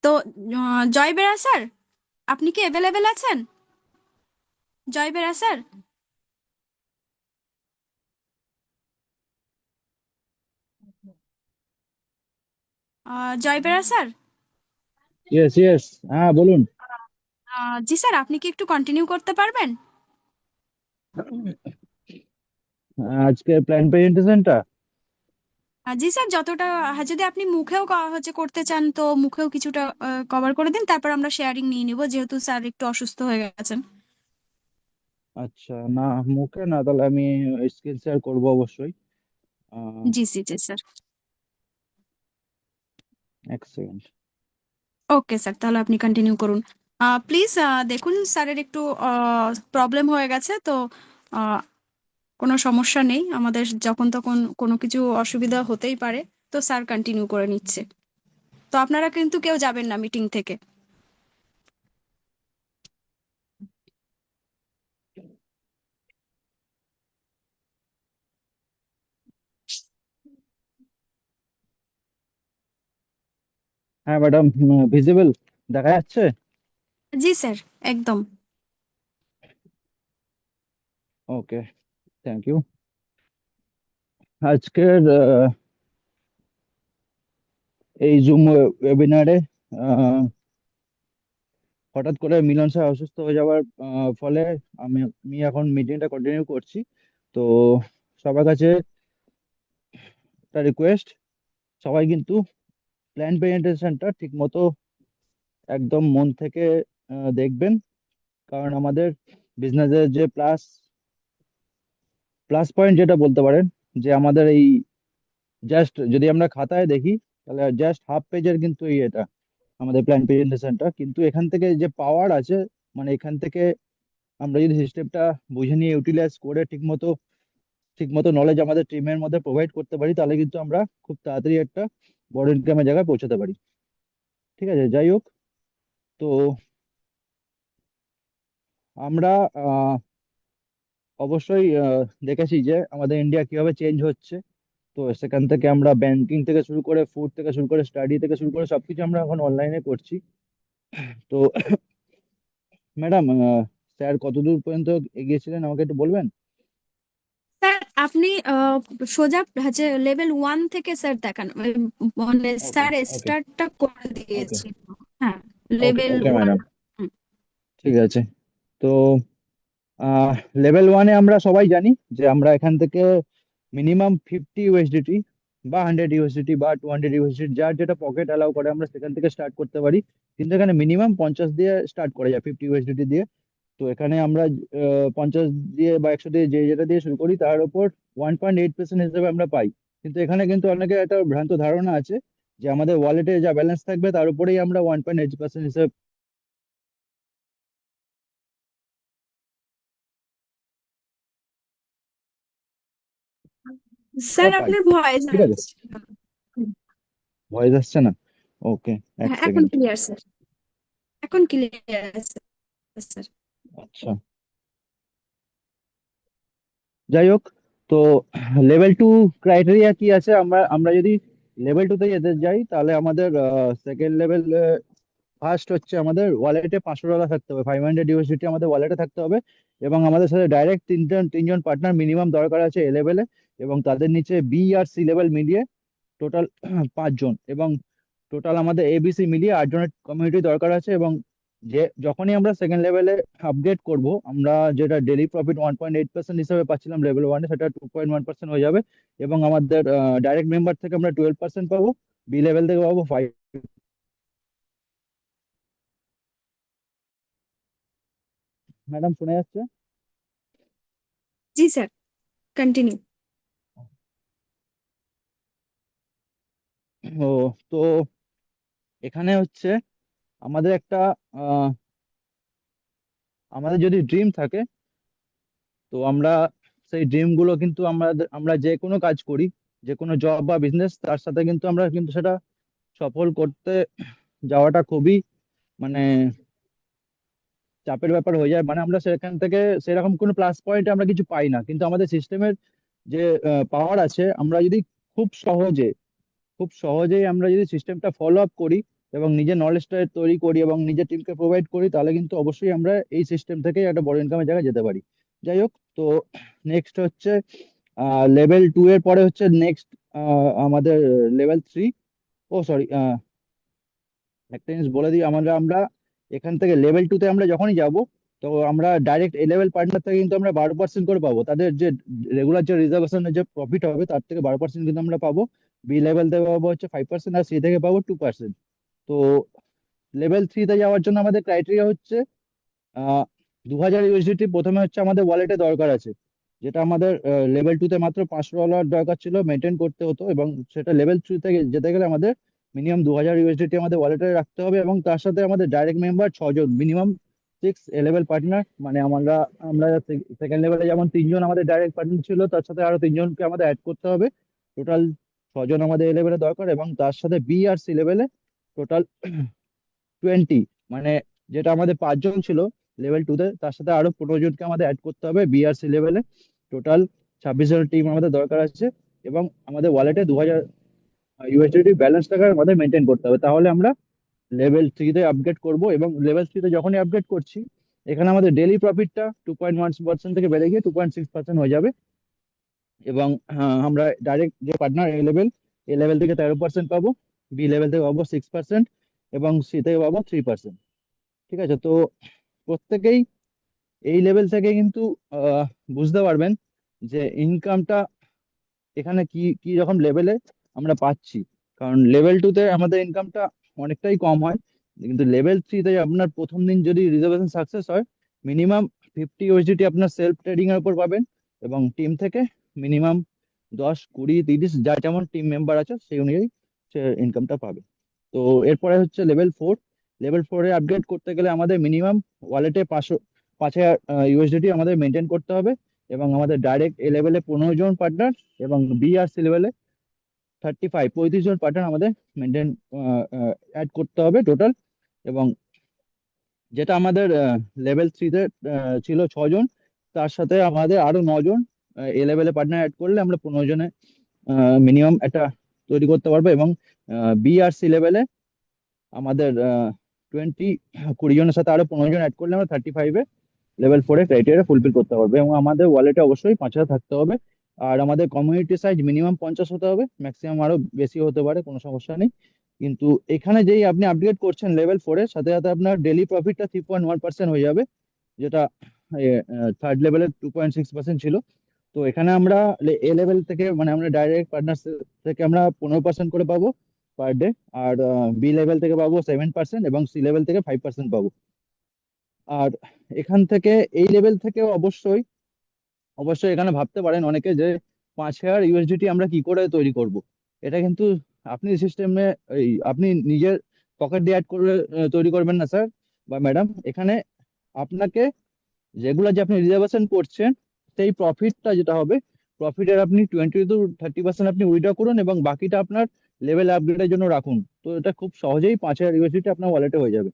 C: তো জয় বেরা স্যার, আপনি কি অ্যাভেলেবেল আছেন? জয় বেরা স্যার। জয় বেরা স্যার।
E: ইয়েস ইয়েস, হ্যাঁ বলুন।
C: জি স্যার, আপনি কি একটু কন্টিনিউ করতে পারবেন?
E: আজকে প্ল্যান প্রেজেন্টেশনটা।
C: জি স্যার, যতটা যদি আপনি মুখেও করতে চান তো মুখেও কিছুটা কভার করে দিন, তারপর আমরা শেয়ারিং নিয়ে নিব, যেহেতু স্যার একটু অসুস্থ হয়ে গেছেন।
E: আচ্ছা, না মুখে না, তাহলে আমি স্ক্রিন শেয়ার করবো অবশ্যই।
C: জি জি জি স্যার।
E: এক সেকেন্ড।
C: ওকে স্যার, তাহলে আপনি কন্টিনিউ করুন। প্লিজ দেখুন স্যারের একটু প্রবলেম হয়ে গেছে তো। আহ, কোনো সমস্যা নেই, আমাদের যখন তখন কোনো কিছু অসুবিধা হতেই পারে। তো স্যার কন্টিনিউ করে নিচ্ছে। তো আপনারা কিন্তু কেউ যাবেন না মিটিং থেকে।
E: হ্যাঁ ম্যাডাম, ভিজিবল দেখা যাচ্ছে?
C: জি স্যার, একদম।
E: ওকে, থ্যাংক ইউ। আজকের এই জুম ওয়েবিনারে হঠাৎ করে মিলন স্যার অসুস্থ হয়ে যাওয়ার ফলে আমি আমি এখন মিটিংটা কন্টিনিউ করছি। তো সবার কাছে একটা রিকোয়েস্ট, সবাই কিন্তু প্ল্যান প্রেজেন্টেশনটা ঠিক মতো একদম মন থেকে দেখবেন। কারণ আমাদের বিজনেসের যে প্লাস প্লাস পয়েন্ট যেটা বলতে পারেন, যে আমাদের এই জাস্ট যদি আমরা খাতায় দেখি তাহলে জাস্ট হাফ পেজের কিন্তু এই এটা আমাদের প্ল্যান প্রেজেন্টেশনটা, কিন্তু এখান থেকে যে পাওয়ার আছে, মানে এখান থেকে আমরা যদি সিস্টেমটা বুঝে নিয়ে ইউটিলাইজ করে ঠিকমতো নলেজ আমাদের টিমের মধ্যে প্রোভাইড করতে পারি, তাহলে কিন্তু আমরা খুব তাড়াতাড়ি একটা বড় ইনকামের জায়গায় পৌঁছাতে পারি। ঠিক আছে, যাই হোক। তো আমরা অবশ্যই দেখেছি যে আমাদের ইন্ডিয়া কিভাবে চেঞ্জ হচ্ছে। তো সেখান থেকে আমরা ব্যাংকিং থেকে শুরু করে ফুড থেকে শুরু করে স্টাডি থেকে শুরু করে সবকিছু আমরা এখন অনলাইনে করছি। তো ম্যাডাম, স্যার কতদূর পর্যন্ত এগিয়েছিলেন আমাকে একটু বলবেন?
C: স্যার আপনি সোজা হচ্ছে লেভেল 1 থেকে স্যার দেখান, মানে
E: ওকে
C: স্যার
E: ওকে
C: স্টার্টটা করে
E: ওকে
C: দিয়েছি। হ্যাঁ,
E: ওকে
C: লেভেল
E: ওকে
C: ওয়ান।
E: ম্যাডাম, ঠিক আছে। তো লেভেল ওয়ানে আমরা সবাই জানি যে আমরা এখান থেকে মিনিমাম 50 ইউএসডিটি বা 100 ইউএসডিটি বা 200 ইউএসডিটি, যার যেটা পকেট অ্যালাউ করে আমরা সেখান থেকে স্টার্ট করতে পারি। কিন্তু এখানে মিনিমাম 50 দিয়ে স্টার্ট করা যায়, 50 ইউএসডিটি দিয়ে। তো এখানে আমরা 50 দিয়ে বা 100 দিয়ে যে যেটা দিয়ে শুরু করি তার উপর 1.8% হিসেবে আমরা পাই। কিন্তু এখানে কিন্তু অনেকের একটা ভ্রান্ত ধারণা আছে যে আমাদের ওয়ালেটে যা ব্যালেন্স থাকবে তার উপরেই আমরা 1.8% হিসেবে।
C: স্যার
E: পাই,
C: আপনার ভয়েস
E: ঠিক আছে।
C: আসছে না।
E: ভয়েস আসছে না? ওকে, এক
C: হ্যাঁ, এখন
E: সেকেন্ড।
C: ক্লিয়ার স্যার, এখন ক্লিয়ার আছে স্যার।
E: আচ্ছা, যাই হোক। তো লেভেল টু ক্রাইটেরিয়া কি আছে, আমরা আমরা যদি লেভেল টু তে যেতে যাই তাহলে আমাদের সেকেন্ড লেভেল, ফার্স্ট হচ্ছে আমাদের ওয়ালেটে $500 থাকতে হবে, 500 ইউএসডিটি আমাদের ওয়ালেটে থাকতে হবে। এবং আমাদের সাথে ডাইরেক্ট তিনজন তিনজন পার্টনার মিনিমাম দরকার আছে এ লেভেলে। এবং তাদের নিচে বি আর সি লেভেল মিলিয়ে টোটাল 5 জন। এবং টোটাল আমাদের এবিসি মিলিয়ে 8 জনের কমিউনিটি দরকার আছে। এবং যে যখনই আমরা সেকেন্ড লেভেলে আপগ্রেড করব, আমরা যেটা ডেলি প্রফিট 1.8% হিসেবে পাচ্ছিলাম লেভেল ওয়ানে, সেটা 2.1% হয়ে যাবে। এবং আমাদের ডাইরেক্ট মেম্বার থেকে আমরা 12% পাবো, বি লেভেল থেকে পাবো 5। ম্যাডাম শুনে যাচ্ছে?
C: জি স্যার, কন্টিনিউ।
E: ও, তো এখানে হচ্ছে আমাদের একটা আহ, আমাদের যদি ড্রিম থাকে, তো আমরা সেই ড্রিম গুলো কিন্তু আমরা আমরা যে কোনো কাজ করি, যে কোনো জব বা বিজনেস, তার সাথে কিন্তু আমরা কিন্তু সেটা সফল করতে যাওয়াটা খুবই মানে চাপের ব্যাপার হয়ে যায়। মানে আমরা সেখান থেকে সেরকম কোনো প্লাস পয়েন্ট আমরা কিছু পাই না, কিন্তু আমাদের সিস্টেমের যে পাওয়ার আছে, আমরা যদি খুব সহজে খুব সহজেই আমরা যদি সিস্টেমটা ফলো আপ করি এবং নিজের নলেজটা তৈরি করি এবং নিজের টিমকে প্রোভাইড করি, তাহলে কিন্তু অবশ্যই আমরা এই সিস্টেম থেকে একটা বড় ইনকামের জায়গায় যেতে পারি। যাই হোক, তো নেক্সট হচ্ছে লেভেল 2 এর পরে হচ্ছে নেক্সট আমাদের লেভেল 3। ও সরি, একটা জিনিস বলে দিই, আমরা আমরা এখান থেকে লেভেল 2 তে আমরা যখনই যাব, তো আমরা ডাইরেক্ট এ লেভেল পার্টনার থেকে কিন্তু আমরা 12% করে পাবো। তাদের যে রেগুলার যে রিজার্ভেশনের যে প্রফিট হবে তার থেকে 12% কিন্তু আমরা পাবো। বি লেভেল থেকে পাবো হচ্ছে 5%, আর সি থেকে পাবো 2%। তো লেভেল 3 তে যাওয়ার জন্য আমাদের ক্রাইটেরিয়া হচ্ছে 2000 ইউএসডিটি প্রথমে হচ্ছে আমাদের ওয়ালেটে দরকার আছে, যেটা আমাদের লেভেল 2 তে মাত্র $500 দরকার ছিল, মেনটেন করতে হতো। এবং সেটা লেভেল 3 থেকে যেতে গেলে আমাদের মিনিমাম 2000 ইউএসডিটি আমাদের ওয়ালেটে রাখতে হবে। এবং তার সাথে আমাদের ডাইরেক্ট মেম্বার 6 জন, মিনিমাম 6 এ লেভেল পার্টনার। মানে আমরা আমরা সেকেন্ড লেভেলে যেমন 3 জন আমাদের ডাইরেক্ট পার্টনার ছিল, তার সাথে আরো 3 জনকে আমাদের অ্যাড করতে হবে। টোটাল 6 জন আমাদের এ লেভেলে দরকার। এবং তার সাথে বি আর সি লেভেলে টোটাল 20, মানে যেটা আমাদের 5 জন ছিল লেভেল 2 তে, তার সাথে আরো 15 জনকে আমাদের অ্যাড করতে হবে বিআরসি লেভেলে। টোটাল 26 জন টিম আমাদের দরকার আছে। এবং আমাদের ওয়ালেটে 2000 ইউএসডিটি ব্যালেন্স টাকা আমাদের মেনটেন করতে হবে, তাহলে আমরা লেভেল 3 তে আপগ্রেড করব। এবং লেভেল 3 তে যখনই আপগ্রেড করছি, এখানে আমাদের ডেইলি প্রফিটটা 2.1% থেকে বেড়ে গিয়ে 2.6% হয়ে যাবে। এবং আমরা ডাইরেক্ট যে পার্টনার এ লেভেল থেকে 13% পাবো, বি লেভেল থেকে পাবো 6%, এবং সি থেকে পাবো 3%। ঠিক আছে, তো প্রত্যেকেই এই লেভেল থেকে কিন্তু আহ, বুঝতে পারবেন যে ইনকামটা এখানে কি কি রকম লেভেলে আমরা পাচ্ছি। কারণ লেভেল 2 তে আমাদের ইনকামটা অনেকটাই কম হয়, কিন্তু লেভেল 3 তে আপনার প্রথম দিন যদি রিজার্ভেশন সাকসেস হয়, মিনিমাম 50 ইউএসডিটি আপনার সেলফ ট্রেডিং এর উপর পাবেন। এবং টিম থেকে মিনিমাম 10, 20, 30, যার যেমন টিম মেম্বার আছে সেই অনুযায়ী সে ইনকামটা পাবে। তো এরপরে হচ্ছে লেভেল 4। লেভেল 4-এ আপগ্রেড করতে গেলে আমাদের মিনিমাম ওয়ালেটে 5,000 ইউএসডিটি আমাদের মেনটেন করতে হবে। এবং আমাদের ডাইরেক্ট এ লেভেলে 15 জন পার্টনার এবং বি আর সি লেভেলে 35 জন পার্টনার আমাদের মেনটেন অ্যাড করতে হবে টোটাল। এবং যেটা আমাদের লেভেল 3-তে ছিল 6 জন, তার সাথে আমাদের আরো 9 জন এ লেভেলে পার্টনার অ্যাড করলে আমরা 15 জনে মিনিমাম একটা তৈরি করতে পারবো। এবং বি আর সি লেভেলে আমাদের 20 জনের সাথে আরো 15 জন অ্যাড করলে আমরা 35-এ লেভেল 4-এর ক্রাইটেরিয়া ফুলফিল করতে পারবে। এবং আমাদের ওয়ালেটে অবশ্যই 5,000 থাকতে হবে। আর আমাদের কমিউনিটি সাইজ মিনিমাম 50 হতে হবে, ম্যাক্সিমাম আরো বেশি হতে পারে, কোনো সমস্যা নেই। কিন্তু এখানে যেই আপনি আপগ্রেড করছেন লেভেল 4-এর সাথে সাথে আপনার ডেলি প্রফিটটা 3.1% হয়ে যাবে, যেটা থার্ড লেভেলের 2.6% ছিল। তো এখানে আমরা এ লেভেল থেকে, মানে আমরা ডাইরেক্ট পার্টনার থেকে আমরা 15% করে পাবো পার ডে। আর বি লেভেল থেকে পাবো 7%, এবং সি লেভেল থেকে 5% পাবো। আর এখান থেকে এই লেভেল থেকে অবশ্যই অবশ্যই এখানে ভাবতে পারেন অনেকে যে 5,000 ইউএসডিটি আমরা কি করে তৈরি করব। এটা কিন্তু আপনি সিস্টেমে আপনি নিজের পকেট দিয়ে অ্যাড করে তৈরি করবেন না স্যার বা ম্যাডাম। এখানে আপনাকে যেগুলো যে আপনি রিজার্ভেশন করছেন, সেই প্রফিটটা যেটা হবে, প্রফিটের আপনি 20 to 30% আপনি উইথড্র করুন, এবং বাকিটা আপনার লেভেল আপগ্রেডের জন্য রাখুন। তো এটা খুব সহজেই 5,000 ইউএসডিটি আপনার ওয়ালেটে হয়ে যাবে।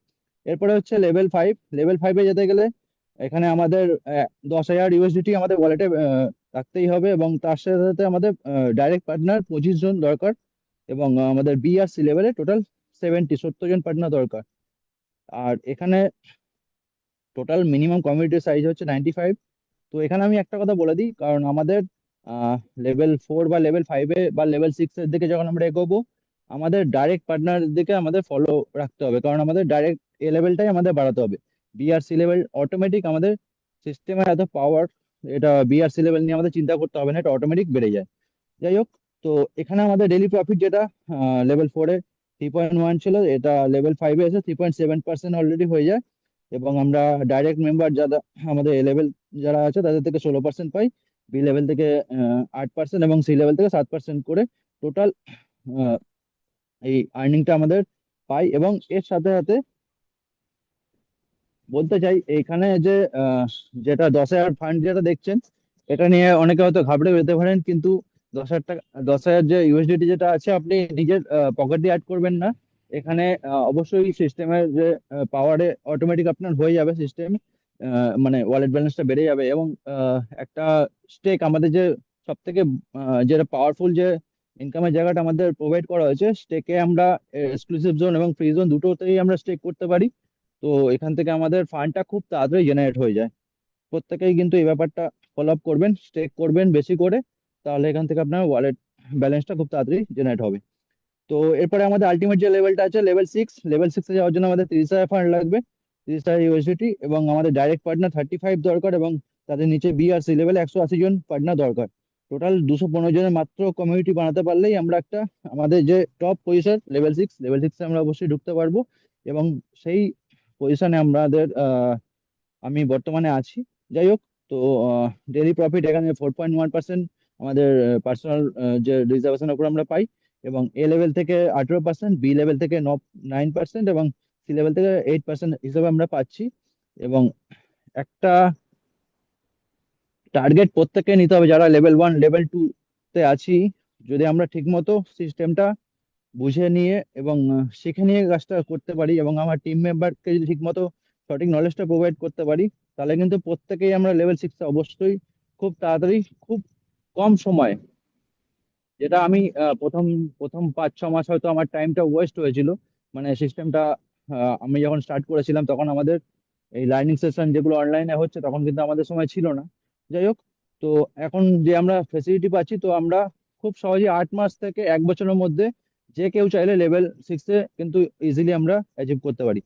E: এরপরে হচ্ছে লেভেল 5। লেভেল 5-এ যেতে গেলে এখানে আমাদের 10,000 ইউএসডিটি আমাদের ওয়ালেটে রাখতেই হবে। এবং তার সাথে সাথে আমাদের ডাইরেক্ট পার্টনার 25 জন দরকার। এবং আমাদের বি আর সি লেভেলে টোটাল 70 জন পার্টনার দরকার। আর এখানে টোটাল মিনিমাম কমিউনিটি সাইজ হচ্ছে 95। তো এখানে আমি একটা কথা বলে দিই, কারণ আমাদের লেভেল 4 বা লেভেল 5-এ বা লেভেল 6-এর দিকে যখন আমরা এগোবো, আমাদের ডাইরেক্ট পার্টনার দিকে আমাদের ফলো রাখতে হবে, কারণ আমাদের ডাইরেক্ট এ লেভেলটাই আমাদের বাড়াতে হবে। বিআরসি লেভেল অটোমেটিক আমাদের সিস্টেমের এত পাওয়ার, এটা বিআরসি লেভেল নিয়ে আমাদের চিন্তা করতে হবে না, এটা অটোমেটিক বেড়ে যায়। যাই হোক, তো এখানে আমাদের ডেলি প্রফিট যেটা লেভেল 4-এ 3.1 ছিল, এটা লেভেল 5-এ এসে 3.7% অলরেডি হয়ে যায়। এবং আমরা ডাইরেক্ট মেম্বার যারা আমাদের এ লেভেল যারা আছে তাদের থেকে 16% পাই, বি লেভেল থেকে 8%, এবং সি লেভেল থেকে 7% করে টোটাল এই আর্নিংটা আমাদের পাই। এবং এর সাথে সাথে বলতে চাই এখানে যে যেটা 10,000 ফান্ড যেটা দেখছেন, এটা নিয়ে অনেকে হয়তো ঘাবড়ে যেতে পারেন, কিন্তু 10,000 টাকা, 10,000 যে ইউএসডিটি যেটা আছে, আপনি নিজের পকেট দিয়ে অ্যাড করবেন না। এখানে অবশ্যই সিস্টেমের যে পাওয়ারে অটোমেটিক আপনার হয়ে যাবে সিস্টেম, মানে ওয়ালেট ব্যালেন্সটা বেড়ে যাবে। এবং একটা স্টেক আমাদের যে সব থেকে যেটা পাওয়ারফুল যে ইনকামের জায়গাটা আমাদের প্রোভাইড করা হয়েছে, স্টেকে আমরা এক্সক্লুসিভ জোন এবং ফ্রি জোন দুটোতেই আমরা স্টেক করতে পারি। তো এখান থেকে আমাদের ফান্ডটা খুব তাড়াতাড়ি জেনারেট হয়ে যায়। প্রত্যেকেই কিন্তু এই ব্যাপারটা ফলো আপ করবেন, স্টেক করবেন বেশি করে, তাহলে এখান থেকে আপনার ওয়ালেট ব্যালেন্সটা খুব তাড়াতাড়ি জেনারেট হবে। তো এরপরে আমাদের আলটিমেট যে লেভেলটা আছে, লেভেল 6 এ যাওয়ার জন্য আমাদের 30,000 ফান্ড লাগবে, 30,000 ইউএসডিটি, এবং আমাদের ডাইরেক্ট পার্টনার 35 দরকার, এবং তাদের নিচে বি আর সি লেভেলে 180 জন পার্টনার দরকার। টোটাল 215 জনের মাত্র কমিউনিটি বানাতে পারলেই আমরা একটা আমাদের যে টপ পজিশন লেভেল সিক্সে আমরা অবশ্যই ঢুকতে পারবো। এবং সেই পজিশনে আমাদের আমি বর্তমানে আছি। যাই হোক, তো ডেইলি প্রফিট এখানে 4.1% আমাদের পার্সোনাল যে রিজার্ভেশনের উপর আমরা পাই। এবং এ লেভেল থেকে 18%, বি লেভেল থেকে 9%, এবং সি লেভেল থেকে 8% হিসেবে আমরা পাচ্ছি। এবং একটা টার্গেট প্রত্যেককে নিতে হবে যারা লেভেল 1 লেভেল 2 তে আছি। যদি আমরা ঠিকমতো সিস্টেমটা বুঝে নিয়ে এবং শিখে নিয়ে কাজটা করতে পারি, এবং আমার টিম মেম্বারকে যদি ঠিকমতো সঠিক নলেজটা প্রোভাইড করতে পারি, তাহলে কিন্তু প্রত্যেকেই আমরা লেভেল 6 অবশ্যই খুব তাড়াতাড়ি, খুব কম সময়ে, যেটা আমি প্রথম প্রথম 5-6 মাস হয়তো আমার টাইমটা ওয়েস্ট হয়েছিল। মানে সিস্টেমটা আমি যখন স্টার্ট করেছিলাম তখন আমাদের এই লার্নিং সেশন যেগুলো অনলাইনে হচ্ছে তখন কিন্তু আমাদের সময় ছিল না। যাই হোক, তো এখন যে আমরা ফেসিলিটি পাচ্ছি, তো আমরা খুব সহজে 8 মাস থেকে 1 বছরের মধ্যে যে কেউ চাইলে লেভেল 6-এ কিন্তু ইজিলি আমরা অ্যাচিভ করতে পারি।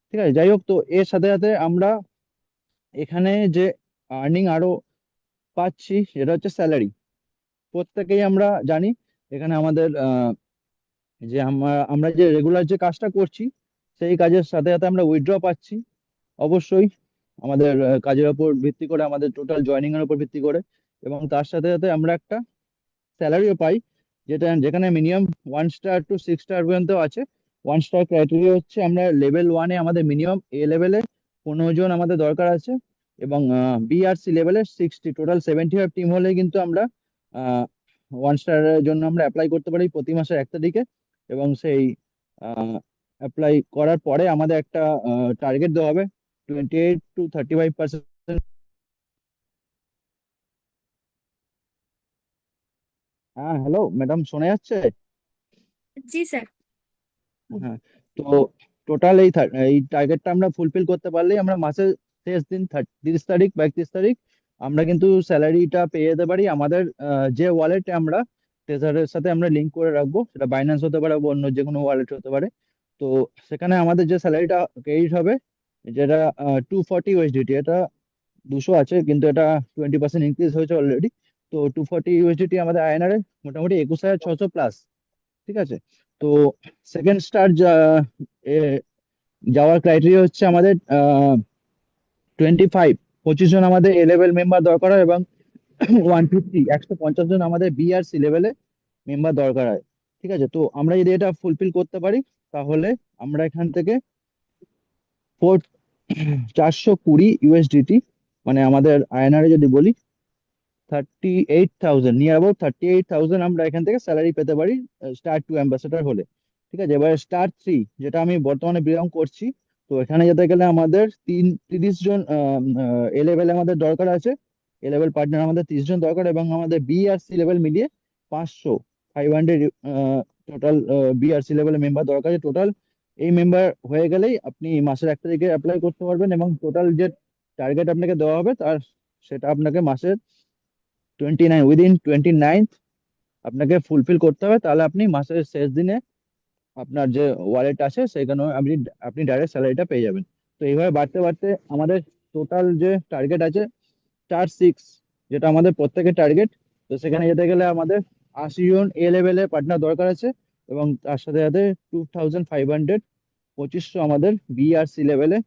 E: ঠিক আছে, যাই হোক, তো এর সাথে সাথে আমরা এখানে যে আর্নিং আরো পাচ্ছি সেটা হচ্ছে স্যালারি। প্রত্যেকেই আমরা জানি এখানে আমাদের যে আমরা যে রেগুলার যে কাজটা করছি, সেই কাজের সাথে সাথে আমরা উইথড্র পাচ্ছি। অবশ্যই আমাদের কাজের উপর ভিত্তি করে, আমাদের টোটাল জয়নিং এর উপর ভিত্তি করে। এবং তার সাথে সাথে আমরা একটা স্যালারিও পাই, যেখানে মিনিমাম 1 স্টার টু 6 স্টার পর্যন্ত আছে। 1 স্টার ক্রাইটেরিয়া হচ্ছে আমরা লেভেল 1-এ আমাদের মিনিমাম এ লেভেলে 15 জন আমাদের দরকার আছে, এবং বি আর সি লেভেলে 60, টোটাল 75 টিম হলে কিন্তু আমরা 1 স্টারের জন্য আমরা অ্যাপ্লাই করতে পারি প্রতি মাসের 1 তারিখে। এবং সেই অ্যাপ্লাই করার পরে আমাদের একটা টার্গেট দেওয়া হবে 28 to 35%। হ্যাঁ, হ্যালো ম্যাডাম, শোনা যাচ্ছে?
C: জি স্যার।
E: হ্যাঁ, তো টোটাল এই টার্গেটটা আমরা ফুলফিল করতে পারলেই আমরা মাসের শেষ দিন 30 তারিখ বা 31 তারিখ আমরা কিন্তু স্যালারিটা পেয়ে যেতে পারি। আমাদের যে ওয়ালেটে আমরা ট্রেজারের সাথে আমরা লিঙ্ক করে রাখবো, সেটা বাইন্যান্স হতে পারে বা অন্য যে কোনো ওয়ালেট হতে পারে। তো সেখানে আমাদের যে স্যালারিটা ক্রেডিট হবে, যেটা 240 ইউএসডিটি, এটা 200 আছে কিন্তু এটা 20% ইনক্রিজ হয়েছে অলরেডি। তো 240 ইউএসডিটি আমাদের আইএনআর মোটামুটি 21,600 প্লাস। ঠিক আছে, তো সেকেন্ড স্টার যাওয়ার ক্রাইটেরিয়া হচ্ছে আমাদের 25 জন আমাদের এ লেভেল মেম্বার দরকার হয়, এবং 150 জন আমাদের বি আর সি লেভেলে মেম্বার দরকার হয়। ঠিক আছে, তো আমরা যদি এটা ফুলফিল করতে পারি, তাহলে আমরা এখান থেকে 420 ইউএসডিটি, মানে আমাদের আইএনআর যদি বলি 38,000, নিয়ার অ্যাবাউট 38,000 আমরা এখান থেকে স্যালারি পেতে পারি স্টার 2 অ্যাম্বাসেডর হলে। ঠিক আছে, এবার স্টার 3 যেটা আমি বর্তমানে বিলং করছি, তো এখানে যেতে গেলে আমাদের 30 জন এ লেভেলে আমাদের দরকার আছে, এ লেভেল পার্টনার আমাদের 30 জন দরকার, এবং আমাদের বি আর সি লেভেল মিলিয়ে 500 টোটাল বি আর সি লেভেলের মেম্বার দরকার আছে টোটাল। এই মেম্বার হয়ে গেলেই আপনি মাসের 1 তারিখে অ্যাপ্লাই করতে পারবেন, এবং টোটাল যে টার্গেট আপনাকে দেওয়া হবে তার সেটা আপনাকে মাসের 29 আপনাকে ফুলফিল করতে হবে। তাহলে আপনি মাসের শেষ দিনে আপনার যে ওয়ালেট আছে সেখানে আপনি ডাইরেক্ট স্যালারিটা পেয়ে যাবেন। তো এইভাবে বাড়তে বাড়তে আমাদের টোটাল যে টার্গেট আছে স্টার 6, যেটা আমাদের প্রত্যেকের টার্গেট, তো সেখানে যেতে গেলে আমাদের 80 জন এ লেভেলে পার্টনার দরকার আছে, এবং তার সাথে সাথে 2,500 2500 আমাদের বি আর সি লেভেলে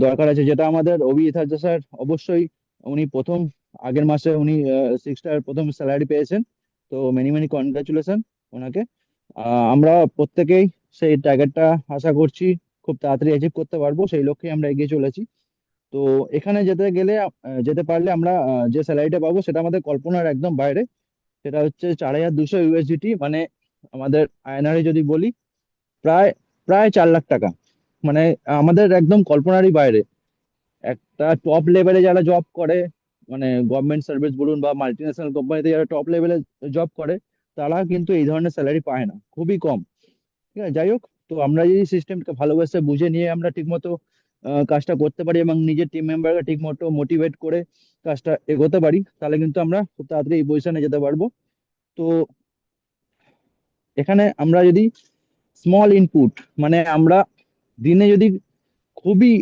E: দরকার আছে, যেটা আমাদের ওবি ইথার্জা স্যার অবশ্যই, উনি প্রথম আগের মাসে উনি 6 স্টার প্রথম স্যালারি পেয়েছেন। তো মেনি মেনি কনগ্রাচুলেশন ওনাকে। আমরা প্রত্যেকেই সেই টার্গেটটা আশা করছি খুব তাড়াতাড়ি অ্যাচিভ করতে পারবো, সেই লক্ষ্যে আমরা এগিয়ে চলেছি। তো এখানে যেতে গেলে যেতে পারলে আমরা যে স্যালারিটা পাবো সেটা আমাদের কল্পনার একদম বাইরে। সেটা হচ্ছে 4200 USDT, মানে আমাদের আয়নারে যদি বলি প্রায় প্রায় 4 লাখ টাকা। মানে আমাদের একদম কল্পনারই বাইরে। একটা টপ লেভেলে যারা জব করে, মানে গভর্নমেন্ট সার্ভিস বলুন বা মাল্টি ন্যাশনাল কোম্পানিতে যারা টপ লেভেলে জব করে, তারা কিন্তু এই ধরনের স্যালারি পায় না, খুবই কম। ঠিক আছে, যাই হোক। তো আমরা যদি সিস্টেমকে ভালোবেসে বুঝে নিয়ে আমরা ঠিকমতো কাজটা করতে পারি এবং নিজের টিম মেম্বারকে ঠিকমতো মোটিভেট করে কাজটা এগোতে পারি, তাহলে কিন্তু আমরা খুব তাড়াতাড়ি এই পজিশনে যেতে পারবো। তো এখানে আমরা যদি স্মল ইনপুট, মানে আমরা দিনে যদি খুবই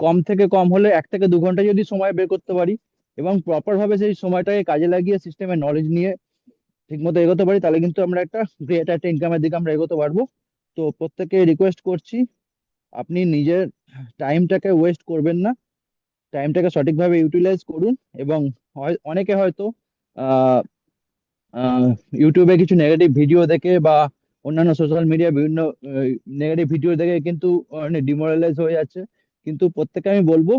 E: কম থেকে কম হলে 1 থেকে 2 ঘন্টা যদি সময় বের করতে পারি এবং প্রপার ভাবে সেই সময়টাকে কাজে লাগিয়ে সিস্টেমের নলেজ নিয়ে ঠিকমতো এগোতে পারি, তাহলে কিন্তু আমরা একটা গ্রেট একটা ইনকামের দিকে আমরা এগোতে পারবো। তো প্রত্যেককে রিকোয়েস্ট করছি, আপনি নিজের টাইমটাকে ওয়েস্ট করবেন না, টাইমটাকে সঠিকভাবে ইউটিলাইজ করুন। এবং অনেকে হয়তো আহ আহ, ইউটিউবে কিছু নেগেটিভ ভিডিও দেখে বা অন্যান্য সোশ্যাল মিডিয়া বিভিন্ন নেগেটিভ ভিডিও দেখে কিন্তু ডিমোরালাইজ হয়ে যাচ্ছে। কিন্তু প্রত্যেককে আমি বলবো,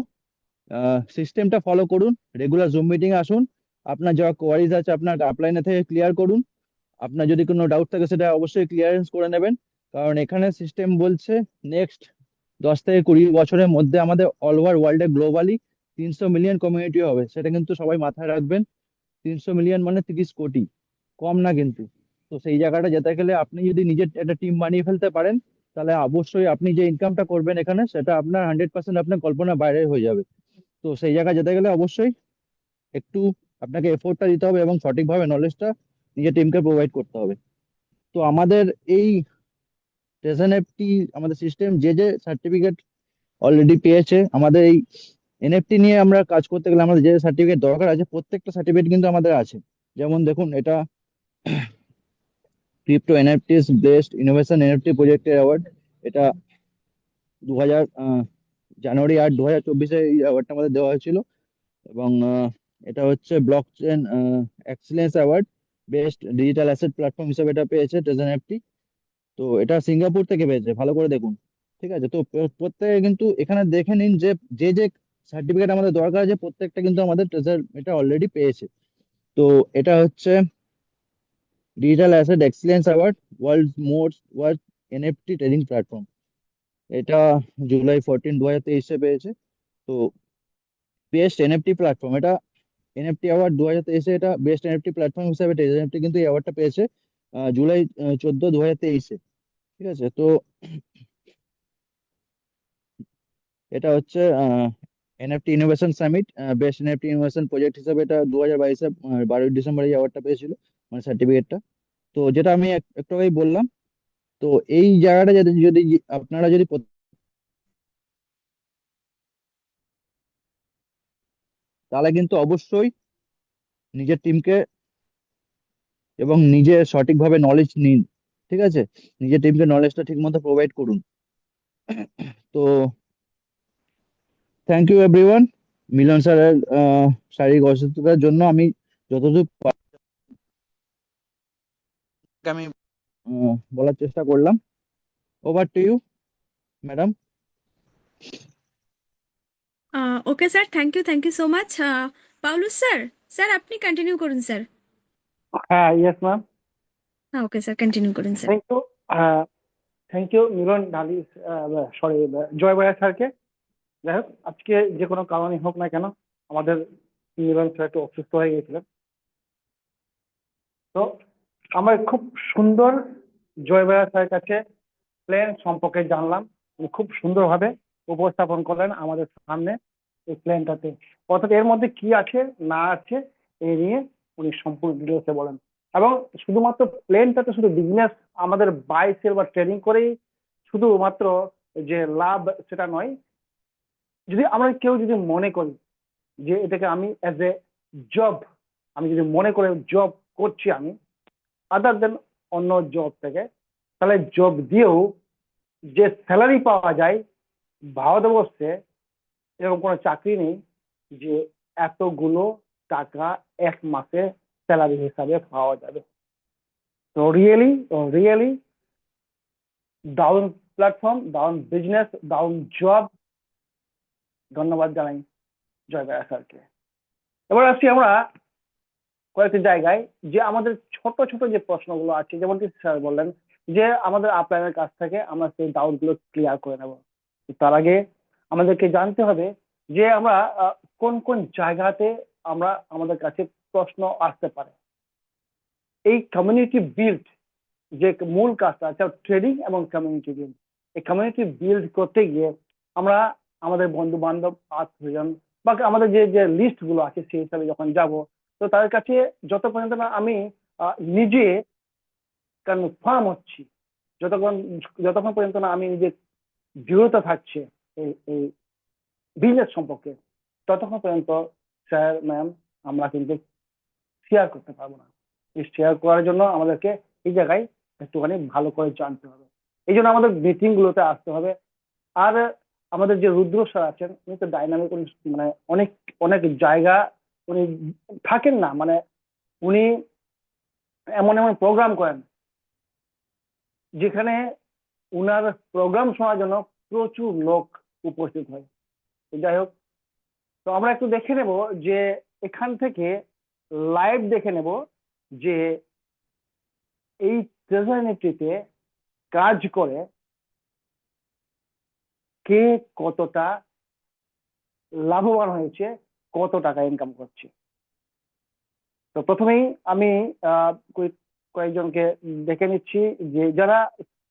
E: সিস্টেমটা ফলো করুন, রেগুলার জুম মিটিং আসুন, আপনার যা কোয়ারিজ আছে আপনার আপলাইনে থেকে ক্লিয়ার করুন। আপনার যদি কোনো ডাউট থাকে সেটা অবশ্যই ক্লিয়ারেন্স করে নেবেন। কারণ এখানে সিস্টেম বলছে নেক্সট 10 থেকে 20 বছরের মধ্যে আমাদের অল ওভার ওয়ার্ল্ডে গ্লোবালি 300 মিলিয়ন কমিউনিটি হবে, সেটা কিন্তু সবাই মাথায় রাখবেন। 300 মিলিয়ন মানে 30 কোটি, কম না কিন্তু। তো সেই জায়গাটা যেতে গেলে আপনি যদি নিজের একটা টিম বানিয়ে ফেলতে পারেন, তাহলে অবশ্যই আপনি যে ইনকামটা করবেন এখানে সেটা আপনার 100% আপনার কল্পনার বাইরে হয়ে যাবে। তো সেই জায়গায় যেতে গেলে অবশ্যই একটু আপনাকে এফোর্টটা দিতে হবে এবং সঠিকভাবে নলেজটা নিজের টিমকে প্রোভাইড করতে হবে। তো আমাদের এই এনএফটি আমাদের সিস্টেম যে যে সার্টিফিকেট অলরেডি পেয়েছে, আমাদের এই এনএফটি নিয়ে আমরা কাজ করতে গেলে আমাদের যে সার্টিফিকেট দরকার আছে প্রত্যেকটা সার্টিফিকেট কিন্তু আমাদের আছে। যেমন দেখুন, এটা crypto NFTs best innovation NFT প্রজেক্টের অ্যাওয়ার্ড। এটা জানুয়ারি 8 2024 এই অ্যাওয়ার্ডটা আমাদের দেওয়া হয়েছিল। এবং এটা হচ্ছে block chain excellence award, best digital asset platform হিসেবে এটা পেয়েছে ট্রেজার এনএফটি। তো এটা সিঙ্গাপুর থেকে পেয়েছে, ভালো করে দেখুন। ঠিক আছে, তো প্রত্যেকে কিন্তু এখানে দেখে নিন যে যে যে সার্টিফিকেট আমাদের দরকার আছে প্রত্যেকটা কিন্তু আমাদের ট্রেজার এটা অলরেডি পেয়েছে। তো এটা হচ্ছে digital asset excellence award, world most world NFT trading platform. এটা জুলাই 14 2023 পেয়েছে। তো বেস্ট এনএফটি প্ল্যাটফর্ম, এটা এনএফটি অ্যাওয়ার্ড 2023, এটা বেস্ট এনএফটি প্ল্যাটফর্ম হিসেবে ট্রেজার এনএফটি কিন্তু এই অ্যাওয়ার্ডটা পেয়েছে জুলাই 14 2023। ঠিক আছে, তো এটা হচ্ছে NFT innovation summit best NFT innovation project হিসেবে এটা 2022 12 ডিসেম্বর এই অ্যাওয়ার্ডটা পেয়েছিল, মানে সার্টিফিকেটটা। তো যেটা আমি একটু আগেই বললাম, তো এই জায়গাটা যদি যদি আপনারা যদি তাহলে কিন্তু অবশ্যই নিজের টিমকে এবং নিজে সঠিকভাবে নলেজ নিন। ঠিক আছে, নিজের টিমকে নলেজটা ঠিক মতো প্রোভাইড করুন। তো থ্যাংক ইউ এভরিওয়ান। মিলন স্যারের শারীরিক অসুস্থতার জন্য আমি যতটুকু আমি বলার চেষ্টা করলাম। Over to you madam.
C: Okay sir, thank you so much. Paulus sir, sir আপনি কন্টিনিউ করুন স্যার।
F: হ্যাঁ, ইয়েস ম্যাম।
C: হ্যাঁ ওকে স্যার, কন্টিনিউ করুন sir.
F: Thank you. Thank you Milan Dhali, sorry, Joy Boya স্যারকে। যাই হোক, আজকে যে কোনো কারণে হোক না কেন আমাদের মিলন স্যার একটু অসুস্থ হয়ে গেছিলেন। তো আমরা খুব সুন্দর জয় বয়া স্যারের কাছে প্লেন সম্পর্কে জানলাম। উনি খুব সুন্দরভাবে উপস্থাপন করলেন আমাদের সামনে এই প্লেনটাতে, অর্থাৎ এর মধ্যে কি আছে না আছে এই নিয়ে উনি সম্পূর্ণ ডিটেলসে বলেন। এবং শুধুমাত্র প্লেনটাতে শুধু বিজনেস আমাদের বাই সেল বা ট্রেডিং করেই শুধুমাত্র যে লাভ সেটা নয়, যদি আমরা কেউ যদি মনে করি যে এটাকে আমি অ্যাজ এ জব, আমি যদি মনে করে জব করছি আমি আদার দেন অন্য জব থেকে, তাহলে জব দিয়েও যে স্যালারি পাওয়া যায় ভারতবর্ষে এরকম কোনো চাকরি নেই যে এতগুলো টাকা এক মাসে স্যালারি হিসাবে পাওয়া যাবে। তো really down platform, down business, down job, ধন্যবাদ জানাই জয় ভাইয়া স্যারকে। এবার আসছি আমরা কয়েকটি জায়গায় যে আমাদের ছোট ছোট যে প্রশ্নগুলো আছে, যেমনটি স্যার বললেন যে আমাদের আপলাইনের কাছ থেকে আমরা সেই ডাউট গুলো ক্লিয়ার করে নেব। তার আগে আমাদেরকে জানতে হবে যে আমরা কোন কোন জায়গাতে আমরা আমাদের কাছে প্রশ্ন আসতে পারে। এই কমিউনিটি বিল্ড যে মূল কাজটা আছে, ট্রেডিং এবং কমিউনিটি বিল্ড, এই কমিউনিটি বিল্ড করতে গিয়ে আমরা আমাদের বন্ধু বান্ধব, আত্মীয়জন বা আমাদের যে যে লিস্ট গুলো আছে সেই হিসাবে যখন যাব, তো তাদের কাছে যত পর্যন্ত না আমি নিজে কনফার্ম হচ্ছি, যতক্ষণ পর্যন্ত না আমি নিজে দৃঢ়তা থাকছে এই বিজনেস সম্পর্কে, ততক্ষণ পর্যন্ত স্যার ম্যাম আমরা কিন্তু শেয়ার করতে পারবো না। এই শেয়ার করার জন্য আমাদেরকে এই জায়গায় একটুখানি ভালো করে জানতে হবে। এই জন্য আমাদের মিটিং গুলোতে আসতে হবে। আর আমাদের যে রুদ্র স্যার আছেন, উনি তো ডাইনামিক, মানে অনেক অনেক জায়গা উনি থাকেন না, মানে উনি এমন এমন প্রোগ্রাম করেন যেখানে উনার প্রোগ্রাম শোনার জন্য প্রচুর লোক উপস্থিত হয়। যাই হোক, তো আমরা একটু দেখে নেব যে এখান থেকে লাইভ দেখে নেব যে এই ট্রেজারিটিতে কাজ করে কে কতটা লাভবান হয়েছে, কত টাকা ইনকাম করছে। তো প্রথমেই আমি কয়েকজনকে দেখে নিচ্ছি যে যারা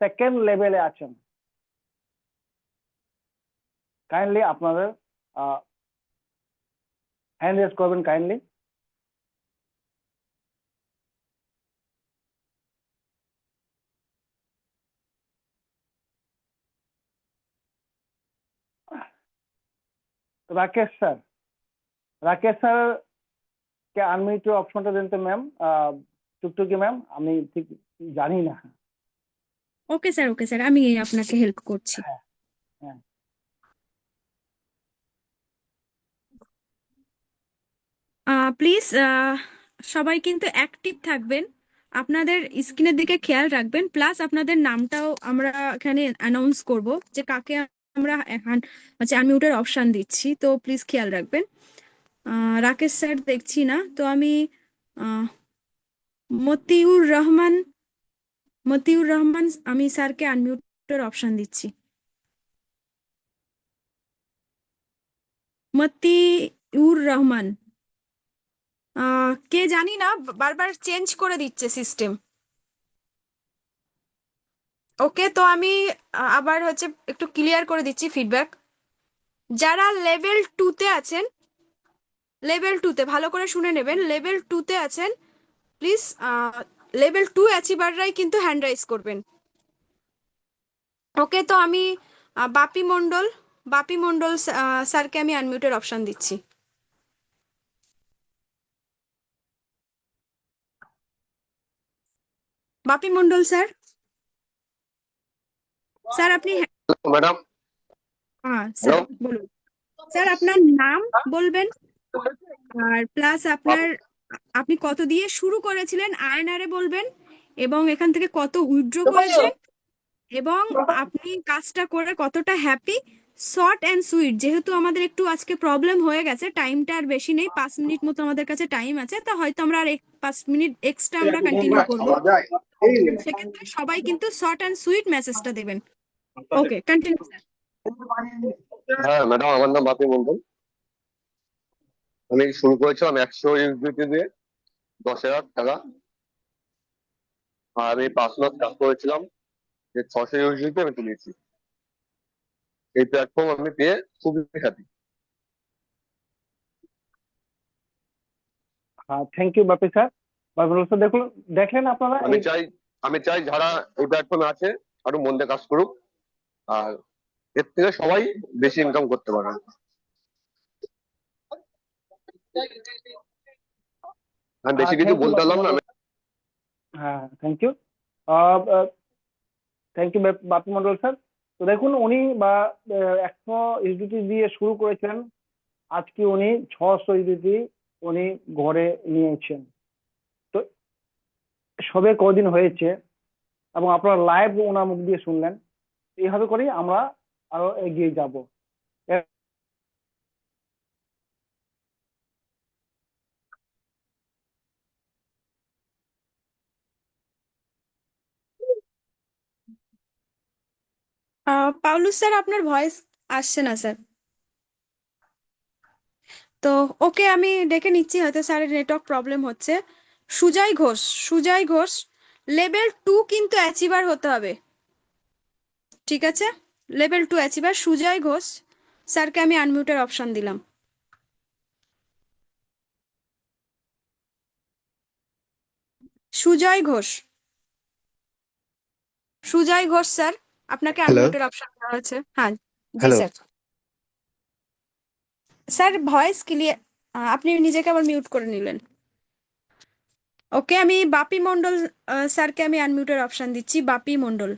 F: সেকেন্ড লেভেলে আছেন, কাইন্ডলি আপনাদের হ্যান্ড রেজ করবেন kindly. Rakesh sir, Rakesh sir কে আনমিউটের অপশনটা দেন তো ম্যাম। টুকটুকি ম্যাম, আমি ঠিক জানি না।
C: ওকে স্যার, আমি আপনাকে হেল্প করছি।
F: হ্যাঁ হ্যাঁ
C: প্লিজ সবাই কিন্তু অ্যাক্টিভ থাকবেন, আপনাদের স্ক্রিনের দিকে খেয়াল রাখবেন, প্লাস আপনাদের নামটাও আমরা এখানে অ্যানাউন্স করব যে কাকে আমরা এখন আনমিউটের অপশন দিচ্ছি, তো প্লিজ খেয়াল রাখবেন। রাকেশ স্যার দেখছি না, তো আমি আহ, মতিউর রহমান আমি স্যারকে আনমিউটের অপশন দিচ্ছি। মতিউর রহমান, কে জানি না, বারবার চেঞ্জ করে দিচ্ছে সিস্টেম। ওকে, তো আমি আবার একটু ক্লিয়ার করে দিচ্ছি ফিডব্যাক। যারা লেভেল 2-তে আছেন, লেভেল 2-তে ভালো করে শুনে নেবেন, লেভেল 2-তে আছেন, প্লিজ লেভেল 2 অ্যাচিভাররাই কিন্তু হ্যান্ড রাইজ করবেন। ওকে, তো আমি বাপি মণ্ডল স্যারকে আমি আনমিউটের অপশন দিচ্ছি। বাপি মণ্ডল স্যার, স্যার আপনি
G: ম্যাডাম,
C: হ্যাঁ
G: হ্যালো।
C: স্যার বলুন। স্যার আপনার নাম বলবেন, আর প্লাস আপনি কত দিয়ে শুরু করেছিলেন আয়নারে বলবেন, এবং এখান থেকে কত উইথড্র করেছেন, এবং আপনি কাজটা করে কতটা হ্যাপি। শর্ট অ্যান্ড সুইট, যেহেতু আমাদের একটু আজকে প্রবলেম হয়ে গেছে, টাইমটা আর বেশি নেই, 5 মিনিট মতো আমাদের কাছে টাইম আছে, তো হয়তো আমরা আর 5 মিনিট এক্সট্রা আমরা কন্টিনিউ করব। সেক্ষেত্রে সবাই কিন্তু শর্ট অ্যান্ড সুইট মেসেজটা দেবেন। ওকে, কন্টিনিউ স্যার।
G: হ্যাঁ ম্যাডাম, আমার নাম বাপি মন্ডল। আমি শুরু করেছিলাম 100 ইউএসডিটি দিয়ে 10,000 টাকা, আর আমি 5 মাস কাজ করেছিলাম, যে 600 ইউএসডিটি আমি তুলেছি। এই প্ল্যাটফর্ম আমি পেয়ে খুবই হ্যাপি।
F: হ্যাঁ, thank you Bapi sir. Bapi sir, দেখলেন আপনারা
G: আমি চাই যারা এই প্ল্যাটফর্মে আছে আরো মন দিয়ে কাজ করুক, আর এর থেকে সবাই বেশি ইনকাম করতে পারে। আমি বেশি কিছু বলতে পারলাম না।
F: হ্যাঁ, thank you Bapi Mondal sir. তো দেখুন, উনি 100 ইউএসডিটি দিয়ে শুরু করেছেন, আজকে উনি 600 ইউএসডিটি উনি ঘরে নিয়েছেন। তো সবে কদিন হয়েছে এবং আপনারা লাইভ ওনার মুখ দিয়ে শুনলেন। এইভাবে করেই আমরা আরো এগিয়ে যাব।
C: পাউলুস স্যার, আপনার ভয়েস আসছে না স্যার। তো ওকে, আমি ডেকে নিচ্ছি, হয়তো স্যারের নেটওয়ার্ক প্রবলেম হচ্ছে। সুজয় ঘোষ, সুজয় ঘোষ, লেভেল 2 কিন্তু অ্যাচিভার হতে হবে, ঠিক আছে? লেভেল 2 অ্যাচিভার সুজয় ঘোষ স্যারকে আমি আনমিউটের অপশন দিলাম। সুজয় ঘোষ, সুজয় ঘোষ স্যার, আপনাকে
H: হ্যালো
C: আনমিউটের অপশন দেওয়া হয়েছে। হ্যাঁ, জি
H: hello
C: sir. Sir voice clear, আপনি নিজেকে আবার মিউট করে নিলেন। ওকে, আমি বাপি মন্ডল স্যারকে আমি আনমিউটের অপশন দিচ্ছি, বাপি মন্ডল।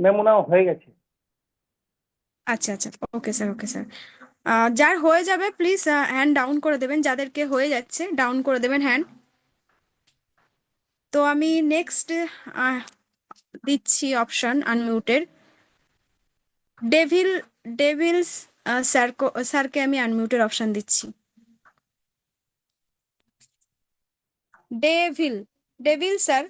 F: মেমোনাও হয়ে গেছে।
C: আচ্ছা আচ্ছা, ওকে স্যার, ওকে স্যার। যার হয়ে যাবে প্লিজ হ্যান্ড ডাউন করে দেবেন, যাদেরকে হয়ে যাচ্ছে ডাউন করে দেবেন হ্যান্ড। তো আমি নেক্সট দিচ্ছি অপশন আনমিউটের, ডেভিল, ডেভিলস স্যারকে আমি আনমিউটের অপশন দিচ্ছি। Devil, devil sir.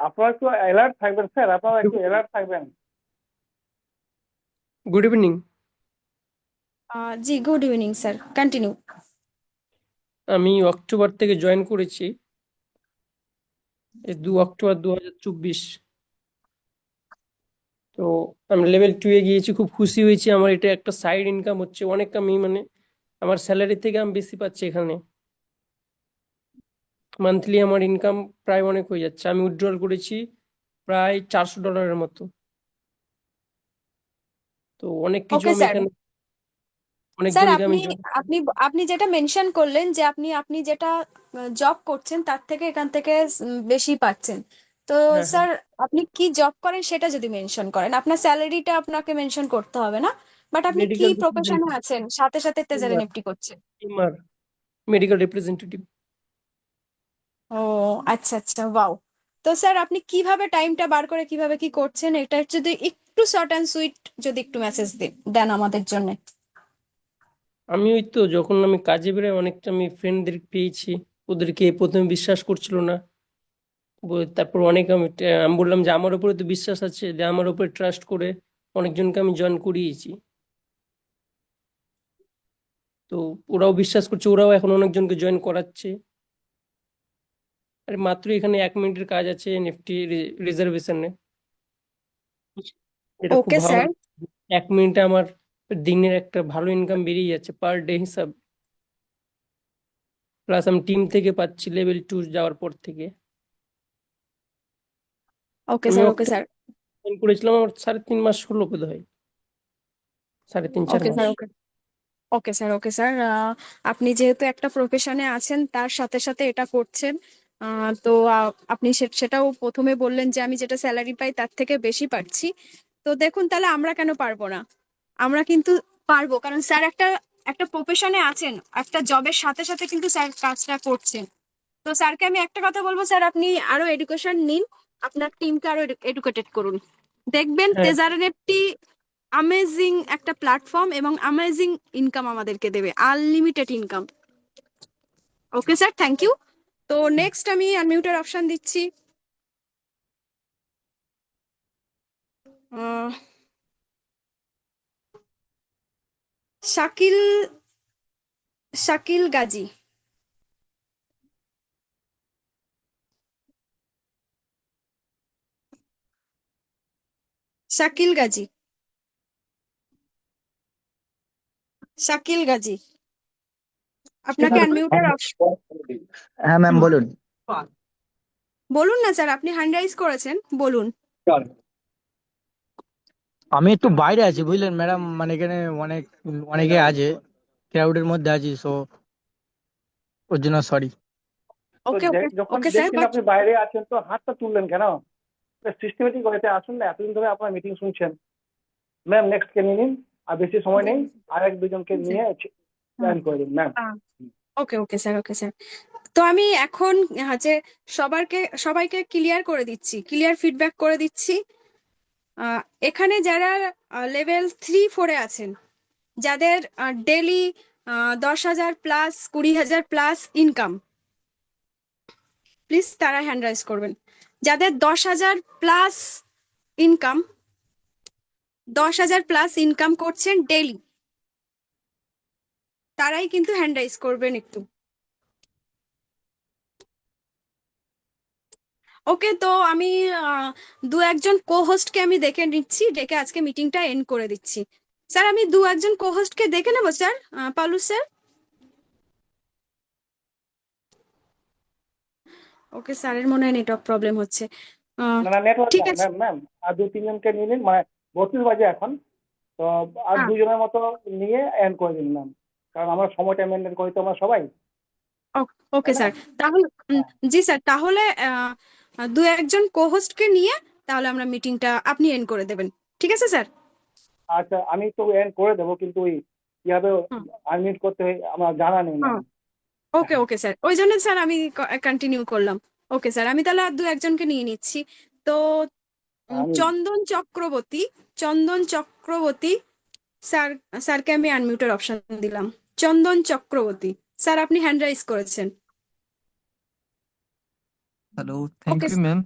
F: আপনারা একটু অ্যালার্ট থাকবেন স্যার, আপনারা একটু অ্যালার্ট থাকবেন।
I: Good evening.
C: জি, গুড ইভিনিং স্যার, কন্টিনিউ।
I: আমি অক্টোবর থেকে জয়েন করেছি, 2 অক্টোবর 2024। তো আমি লেভেল 2 এ গিয়েছি, খুব খুশি হয়েছি। আমার এটা একটা সাইড ইনকাম হচ্ছে, অনেক আমি মানে আমার স্যালারি থেকে আমি বেশি পাচ্ছি এখানে। মান্থলি আমার ইনকাম প্রায় অনেক হয়ে যাচ্ছে। আমি উইথড্রল করেছি প্রায় $400 মতো। তো অনেক কিছু
C: ওকে
I: আমি
C: স্যার।
I: এখানে অনেক
C: স্যার
I: জনকে আমি
C: আপনি আপনি আপনি যেটা মেনশন করলেন যে আপনি আপনি যেটা জব করছেন তার থেকে এখান থেকে বেশি পাচ্ছেন, তো
I: হ্যাঁ হ্যাঁ,
C: স্যার আপনি কি জব করেন সেটা যদি মেনশন করেন, আপনার স্যালারিটা আপনাকে মেনশন করতে হবে না, বাট আপনি কি
I: মেডিকেল
C: প্রফেশনে
I: রিপ্রেজেন্টেটিভ,
C: আছেন, সাথে সাথে তেজার এনএফটি করছেন।
I: Medical representative.
C: ও আচ্ছা আচ্ছা, ওয়াও। তো স্যার আপনি কিভাবে টাইমটা বার করে কিভাবে কি করছেন, এটা যদি একটু শর্ট অ্যান্ড সুইট যদি একটু মেসেজ দেন আমাদের জন্য।
I: আমি ওই তো যখন আমি কাজে বেরোই অনেকটা আমি ফ্রেন্ডদের পেয়েছি, ওদেরকে প্রথমে বিশ্বাস করছিল না, তারপর অনেক আমি বললাম যে আমার উপরে তো বিশ্বাস আছে, যে আমার উপরে ট্রাস্ট করে অনেকজনকে আমি জয়েন করিয়েছি। তো ওরাও বিশ্বাস করছে, ওরাও এখন অনেকজনকে জয়েন করাচ্ছে। আর মাত্র এখানে 1 মিনিটের কাজ আছে নিফটি রিজার্ভেশনে, এটা খুব
C: ওকে
I: ভালো।
C: স্যার।
I: 1 মিনিটে আমার দিনের একটা ভালো ইনকাম বেরিয়ে যাচ্ছে পার ডে হিসাব। প্লাস আমি টিম থেকে পাচ্ছি লেভেল 2 যাওয়ার পর থেকে।
C: ওকে
I: আমি
C: স্যার, ওকে স্যার,
I: জয়েন করেছিলাম, আমার 3.5 মাস হলো বোধ হয়, 3.5-4
C: ওকে
I: মাস।
C: স্যার, ওকে ওকে স্যার, ওকে স্যার। আপনি যেহেতু একটা প্রফেশনে আছেন তার সাথে সাথে এটা করছেন, তো আপনি সেটাও প্রথমে বললেন যে আমি যেটা স্যালারি পাই তার থেকে বেশি পাচ্ছি। তো দেখুন, তাহলে আমরা কেন পারবো না? আমরা কিন্তু পারবো, কারণ স্যার একটা একটা প্রফেশনে আছেন, একটা জবের সাথে সাথে কিন্তু স্যার কাজটা করছেন। তো স্যারকে আমি একটা কথা বলবো, স্যার আপনি আরো এডুকেশন নিন, আপনার টিমকে আরো এডুকেটেড করুন। দেখবেন
I: হ্যাঁ,
C: তেজার এনএফটি অ্যামেজিং একটা প্ল্যাটফর্ম এবং অ্যামেজিং ইনকাম আমাদেরকে দেবে, unlimited income. Okay sir, thank you. তো নেক্সট আমি আনমিউটের অপশন দিচ্ছি আহ, শাকিল, শাকিল গাজী, শাকিল গাজী, শাকিল গাজী, আপনাকে আনমিউটের অপশন।
E: হ্যাঁ ম্যাম বলুন।
C: বলুন না স্যার, আপনি হ্যান্ড রাইজ করেছেন, বলুন।
J: আমি একটু বাইরে আছি বুঝলেন ম্যাডাম, মানে এখানে অনেকে আছে, ক্রাউডের মধ্যে আছি, সো ওর জন্য সরি।
F: তো
C: ওকে ওকে
F: যখন
C: ওকে স্যার,
F: দেখছেন
C: বাট
F: আপনি বাইরে আছেন তো হাতটা তুললেন কেন? সিস্টেমেটিক ওয়েতে আসুন না, এতদিন ধরে আপনার মিটিং শুনছেন। ম্যাম নেক্সট কে নিয়ে নিন, আর বেশি সময় নেই, আর এক দুজনকে নিয়ে জয়েন করে দিন ম্যাম।
C: ওকে ওকে স্যার, ওকে স্যার। তো আমি এখন হচ্ছে সবাইকে ক্লিয়ার করে দিচ্ছি, ক্লিয়ার ফিডব্যাক করে দিচ্ছি। এখানে যারা লেভেল 3-4-এ আছেন, যাদের daily 10,000 plus 20,000 plus income, please তারা হ্যান্ড রাইজ করবেন। যাদের 10,000 প্লাস ইনকাম, 10,000 প্লাস ইনকাম করছেন ডেলি, তারাই কিন্তু হ্যান্ড রাইজ করবেন একটু। ওকে, তো আমি দু একজন কো হোস্টকে আমি দেখে নিচ্ছি, ডেকে আজকে মিটিংটা এন্ড করে দিচ্ছি। স্যার আমি দু একজন কো হোস্টকে দেখে নেবো স্যার। পালু স্যার। ওকে, স্যারের মনে হয় নেটওয়ার্ক প্রবলেম হচ্ছে।
F: না না নেটওয়ার্ক
C: ঠিক
F: না
C: আছে।
F: ম্যাম, ম্যাম আর 2-3 জনকে নিয়ে নিন, মানে 32 বাজে এখন, তো আর
C: হ্যাঁ।
F: 2 জনের মতো নিয়ে এন্ড করে দিন ম্যাম, কারণ আমরা সময়টা মেনটেন করি তো আমরা সবাই,
C: ওকে
F: তাই না?
C: স্যার, তাহলে
F: হ্যাঁ।
C: জি স্যার, তাহলে দু একজন কো হোস্টকে নিয়ে তাহলে আমরা মিটিংটা আপনি এন্ড করে দেবেন, ঠিক আছে স্যার?
F: আচ্ছা আমি তো এন্ড করে দেবো, কিন্তু ওই কিভাবে
C: হুম।
F: আনমিউট করতে হয় আমার জানা নেই ম্যাম।
C: ওকে ওকে স্যার, ওই জন্য স্যার আমি কন্টিনিউ করলাম। ওকে স্যার, আমি তাহলে আর দু একজনকে নিয়ে নিচ্ছি। তো
F: আমি
C: চন্দন চক্রবর্তী স্যার, স্যারকে আমি আনমিউটের অপশন দিলাম। চন্দন চক্রবর্তী স্যার, আপনি হ্যান্ড রাইজ করেছেন।
H: Hello, thank
C: okay
H: you ma'am.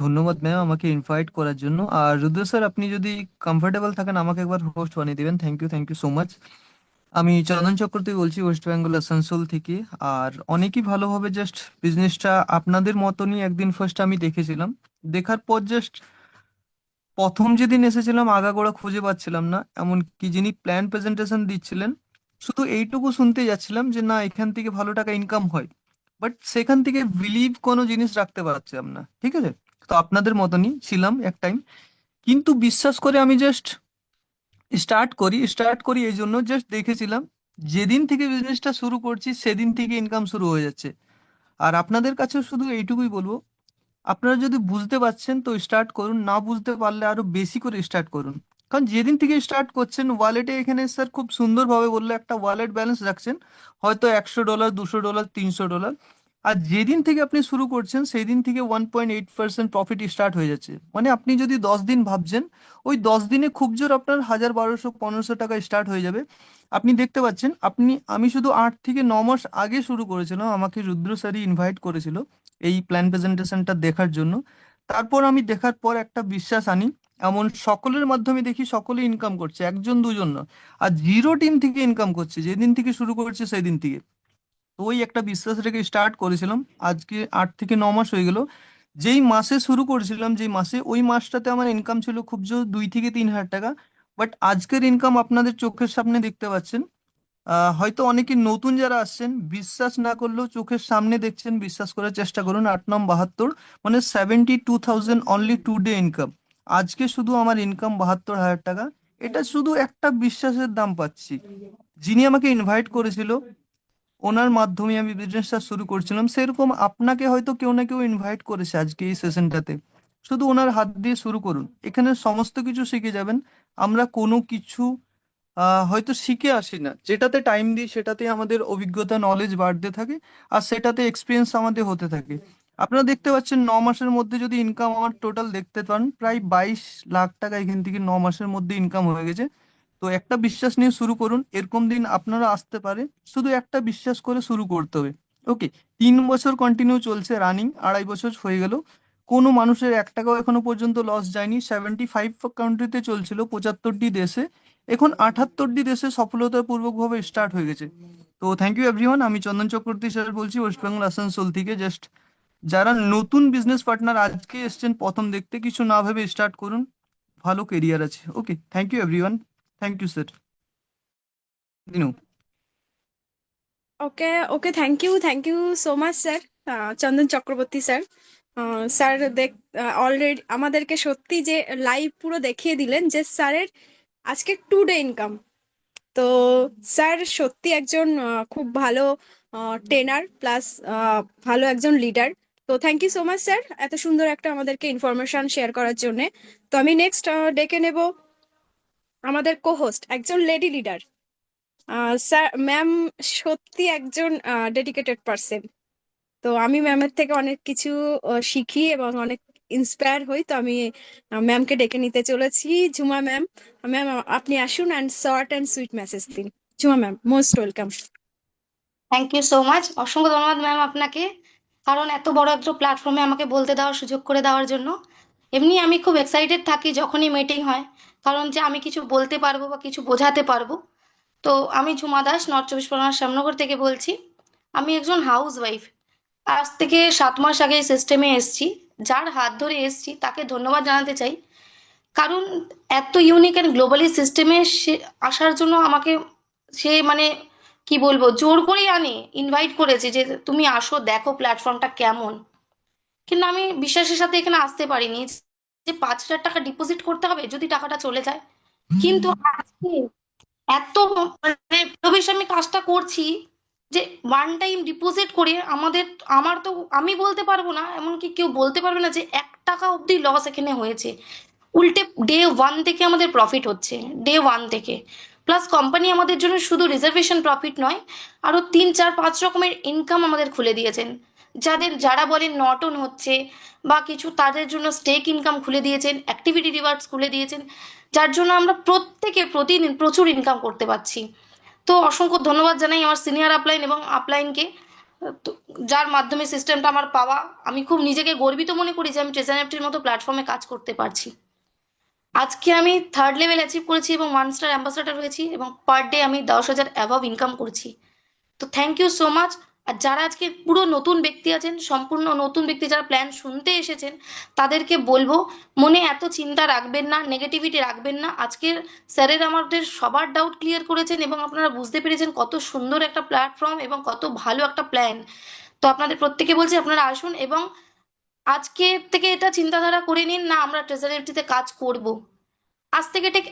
H: ধন্যবাদ ম্যাম আমাকে ইনভাইট করার জন্য। আর রুদ্র স্যার, আপনি যদি কমফোর্টেবল থাকেন আমাকে একবার হোস্ট বানিয়ে দিবেন। Thank you so much. আমি চন্দন চক্রবর্তী বলছি, ওয়েস্ট বেঙ্গল আসানসোল থেকে। আর অনেকই ভালোভাবে জাস্ট বিজনেসটা আপনাদের মতনই একদিন ফার্স্ট আমি দেখেছিলাম। দেখার পর জাস্ট প্রথম যেদিন এসেছিলাম আগাগোড়া খুঁজে পাচ্ছিলাম না, এমনকি যিনি প্ল্যান প্রেজেন্টেশন দিচ্ছিলেন শুধু এইটুকু শুনতে যাচ্ছিলাম যে না এখান থেকে ভালো টাকা ইনকাম হয়, বাট সেখান থেকে বিলিভ কোনো জিনিস রাখতে পারছিলাম না। ঠিক আছে, তো আপনাদের মতনই ছিলাম এক টাইম। কিন্তু বিশ্বাস করে আমি জাস্ট স্টার্ট করি এই জন্য জাস্ট দেখেছিলাম যেদিন থেকে বিজনেসটা শুরু করছি সেদিন থেকে ইনকাম শুরু হয়ে যাচ্ছে। আর আপনাদের কাছেও শুধু এইটুকুই বলবো, আপনারা যদি বুঝতে পারছেন তো স্টার্ট করুন, না বুঝতে পারলে আরো বেশি করে স্টার্ট করুন। কারণ যেদিন থেকে স্টার্ট করছেন ওয়ালেটে, এখানে স্যার খুব সুন্দরভাবে বললো একটা ওয়ালেট ব্যালেন্স রাখছেন, হয়তো $100, $200, $300। আর যেদিন থেকে আপনি শুরু করছেন সেই দিন থেকে 1.8% প্রফিট স্টার্ট হয়ে যাচ্ছে। মানে আপনি যদি 10 দিন ভাবছেন, ওই 10 দিনে খুব জোর আপনার 1,000, 1,200, 1,500 টাকা স্টার্ট হয়ে যাবে। আপনি দেখতে পাচ্ছেন, আমি শুধু 8 থেকে 9 মাস আগে শুরু করেছিলাম, আমাকে রুদ্র স্যারই ইনভাইট করেছিল এই প্ল্যান প্রেজেন্টেশনটা দেখার জন্য। তারপর আমি দেখার পর একটা বিশ্বাস আনি, এমন সকলের মাধ্যমে দেখি সকলে ইনকাম করছে, একজন দুজন না। আর জিরো টিম থেকে ইনকাম করছে যেদিন থেকে শুরু করছে সেই দিন থেকে। তো ওই একটা বিশ্বাস রেখে স্টার্ট করেছিলাম। আজকে 8 থেকে 9 মাস হয়ে গেল। যেই মাসে শুরু করেছিলাম, যেই মাসে, ওই মাসটাতে আমার ইনকাম ছিল খুব জোর 2 থেকে 3 হাজার টাকা। বাট আজকের ইনকাম আপনাদের চোখের সামনে দেখতে পাচ্ছেন। হয়তো অনেকে নতুন যারা আসছেন বিশ্বাস না করলেও চোখের সামনে দেখছেন, বিশ্বাস করার চেষ্টা করুন। 8 9 72, মানে 72,000 অনলি 2 ডে ইনকাম। আজকে শুধু আমার ইনকাম 72,000 টাকা। এটা শুধু একটা বিশ্বাসের দাম পাচ্ছি। যিনি আমাকে ইনভাইট করেছিল ওনার মাধ্যমে আমি বিজনেসটা শুরু করছিলাম, সেরকম আপনাকে হয়তো কেউ না কেউ ইনভাইট করেছে আজকে এই সেশনটাতে। শুধু ওনার হাত দিয়ে শুরু করুন, এখানে সমস্ত কিছু শিখে যাবেন। আমরা কোনো কিছু হয়তো শিখে আসি না, যেটাতে টাইম দিই সেটাতে আমাদের অভিজ্ঞতা নলেজ বাড়তে থাকে, আর সেটাতে এক্সপিরিয়েন্স আমাদের হতে থাকে। আপনারা দেখতে পাচ্ছেন 9 মাসের মধ্যে যদি ইনকাম আমার টোটাল দেখতে পান, প্রায় 22 লাখ টাকা এখান থেকে 9 মাসের মধ্যে ইনকাম হয়ে গেছে। তো একটা বিশ্বাস নিয়ে শুরু করুন, এরকম দিন আপনারা আসতে পারে, শুধু একটা বিশ্বাস করে শুরু করতে হবে। ওকে, 3 বছর কন্টিনিউ চলছে, রানিং 2.5 বছর হয়ে গেল। কোনো মানুষের 1 টাকাও এখনো পর্যন্ত লস যায়নি। 75 কান্ট্রিতে চলছিল, 75টি দেশে, এখন 78টি দেশে সফলতাপূর্বকভাবে স্টার্ট হয়ে গেছে। তো থ্যাংক ইউ এভরিওয়ান। আমি চন্দন চক্রবর্তী স্যার বলছি, ওয়েস্ট বেঙ্গল আসানসোল থেকে। জাস্ট যারা নতুন বিজনেস পার্টনার আজকে এসছেন প্রথম দেখতে, কিছু না ভেবে স্টার্ট করুন, ভালো কেরিয়ার আছে। Okay, thank you everyone. Thank you sir. দিনু।
C: Okay okay, thank you so much sir, Chandan Chakraborty sir. Sir already আমাদেরকে সত্যি যে লাইভ পুরো দেখিয়ে দিলেন যে স্যারের আজকে 2 ডে ইনকাম। তো স্যার সত্যি একজন খুব ভালো ট্রেনার প্লাস ভালো একজন লিডার। তো thank you so much sir, এত সুন্দর একটা আমাদেরকে ইনফরমেশন শেয়ার করার জন্য। তো আমি নেক্সট ডেকে নেব আমাদের কো হোস্ট, একজন লেডি লিডার, স্যার ম্যাম সত্যি একজন ডেডিকেটেড পার্সন। তো আমি ম্যামের থেকে অনেক কিছু শিখি এবং অনেক ইন্সপায়ার হই। তো আমি ম্যামকে ডেকে নিতে চলেছি। ঝুমা ম্যাম, ম্যাম আপনি আসুন and short and sweet message দিন। Jhuma ma'am, most welcome.
B: Thank you so much, অসংখ্য ধন্যবাদ ম্যাম আপনাকে, কারণ এত বড় একটা প্ল্যাটফর্মে আমাকে বলতে দেওয়ার সুযোগ করে দেওয়ার জন্য। এমনি আমি খুব এক্সাইটেড থাকি যখনই মিটিং হয়, কারণ যে আমি কিছু বলতে পারবো বা কিছু বোঝাতে পারবো। তো আমি ঝুমা দাস, নর্থ চব্বিশ পরগনার শ্যামনগর থেকে বলছি। আমি একজন হাউস ওয়াইফ। আজ থেকে 7 মাস আগে এই সিস্টেমে এসছি। যার হাত ধরে এসছি তাকে ধন্যবাদ জানাতে চাই, কারণ এত ইউনিক অ্যান্ড গ্লোবালি সিস্টেমে সে আসার জন্য আমাকে সে মানে কি বলবো, জোর করেই আনে, ইনভাইট করেছে যে তুমি আসো দেখো প্ল্যাটফর্মটা কেমন। কিন্তু আমি বিশ্বাসের সাথে এখানে আসতে পারিনি যে 5,000 টাকা ডিপোজিট করতে হবে যদি টাকাটা চলে যায়। কিন্তু আজকে এত মানে বেশি আমি কাজটা করছি যে ওয়ান টাইম ডিপোজিট করে আমার তো আমি বলতে পারবো না, এমনকি কেউ বলতে পারবে না যে 1 টাকা অব্দি লস এখানে হয়েছে। উল্টে ডে 1 থেকে আমাদের প্রফিট হচ্ছে, ডে 1 থেকে। প্লাস কোম্পানি আমাদের জন্য শুধু রিজার্ভেশন প্রফিট নয়, আরো 3 4 5 রকমের ইনকাম আমাদের খুলে দিয়েছেন। যারা বলেন নট অন হচ্ছে বা কিছু, তাদের জন্য স্টেক ইনকাম খুলে দিয়েছেন, অ্যাক্টিভিটি রিওয়ার্ডস খুলে দিয়েছেন, যার জন্য আমরা প্রত্যেকে প্রতিদিন প্রচুর ইনকাম করতে পারছি। তো অসংখ্য ধন্যবাদ জানাই আমার সিনিয়র আপলাইন এবং আপলাইনকে, যার মাধ্যমে সিস্টেমটা আমার পাওয়া। আমি খুব নিজেকে গর্বিত মনে করি যে আমি ট্রেজারনেফটির মতো প্ল্যাটফর্মে কাজ করতে পারছি। আজকে আমি 3rd লেভেল অ্যাচিভ করেছি এবং 1 স্টার অ্যাম্বাসাডার হয়েছি এবং পার ডে আমি 10,000 অ্যাভাব ইনকাম করছি। তো থ্যাংক ইউ সো মাচ। আর যারা আজকে পুরো নতুন ব্যক্তি আছেন, সম্পূর্ণ নতুন ব্যক্তি যারা প্ল্যান শুনতে এসেছেন, তাদেরকে বলবো মনে এত চিন্তা রাখবেন না, নেগেটিভিটি রাখবেন না। আজকের স্যারের আমাদের সবার ডাউট ক্লিয়ার করেছেন এবং আপনারা বুঝতে পেরেছেন কত সুন্দর একটা প্ল্যাটফর্ম এবং কত ভালো একটা প্ল্যান। তো আপনাদের প্রত্যেকে বলছি আপনারা আসুন এবং আজকে থেকে এটা চিন্তাধারা করে নিন না আমরা ট্রেজারিটিতে কাজ করব। আজ থেকে ঠিক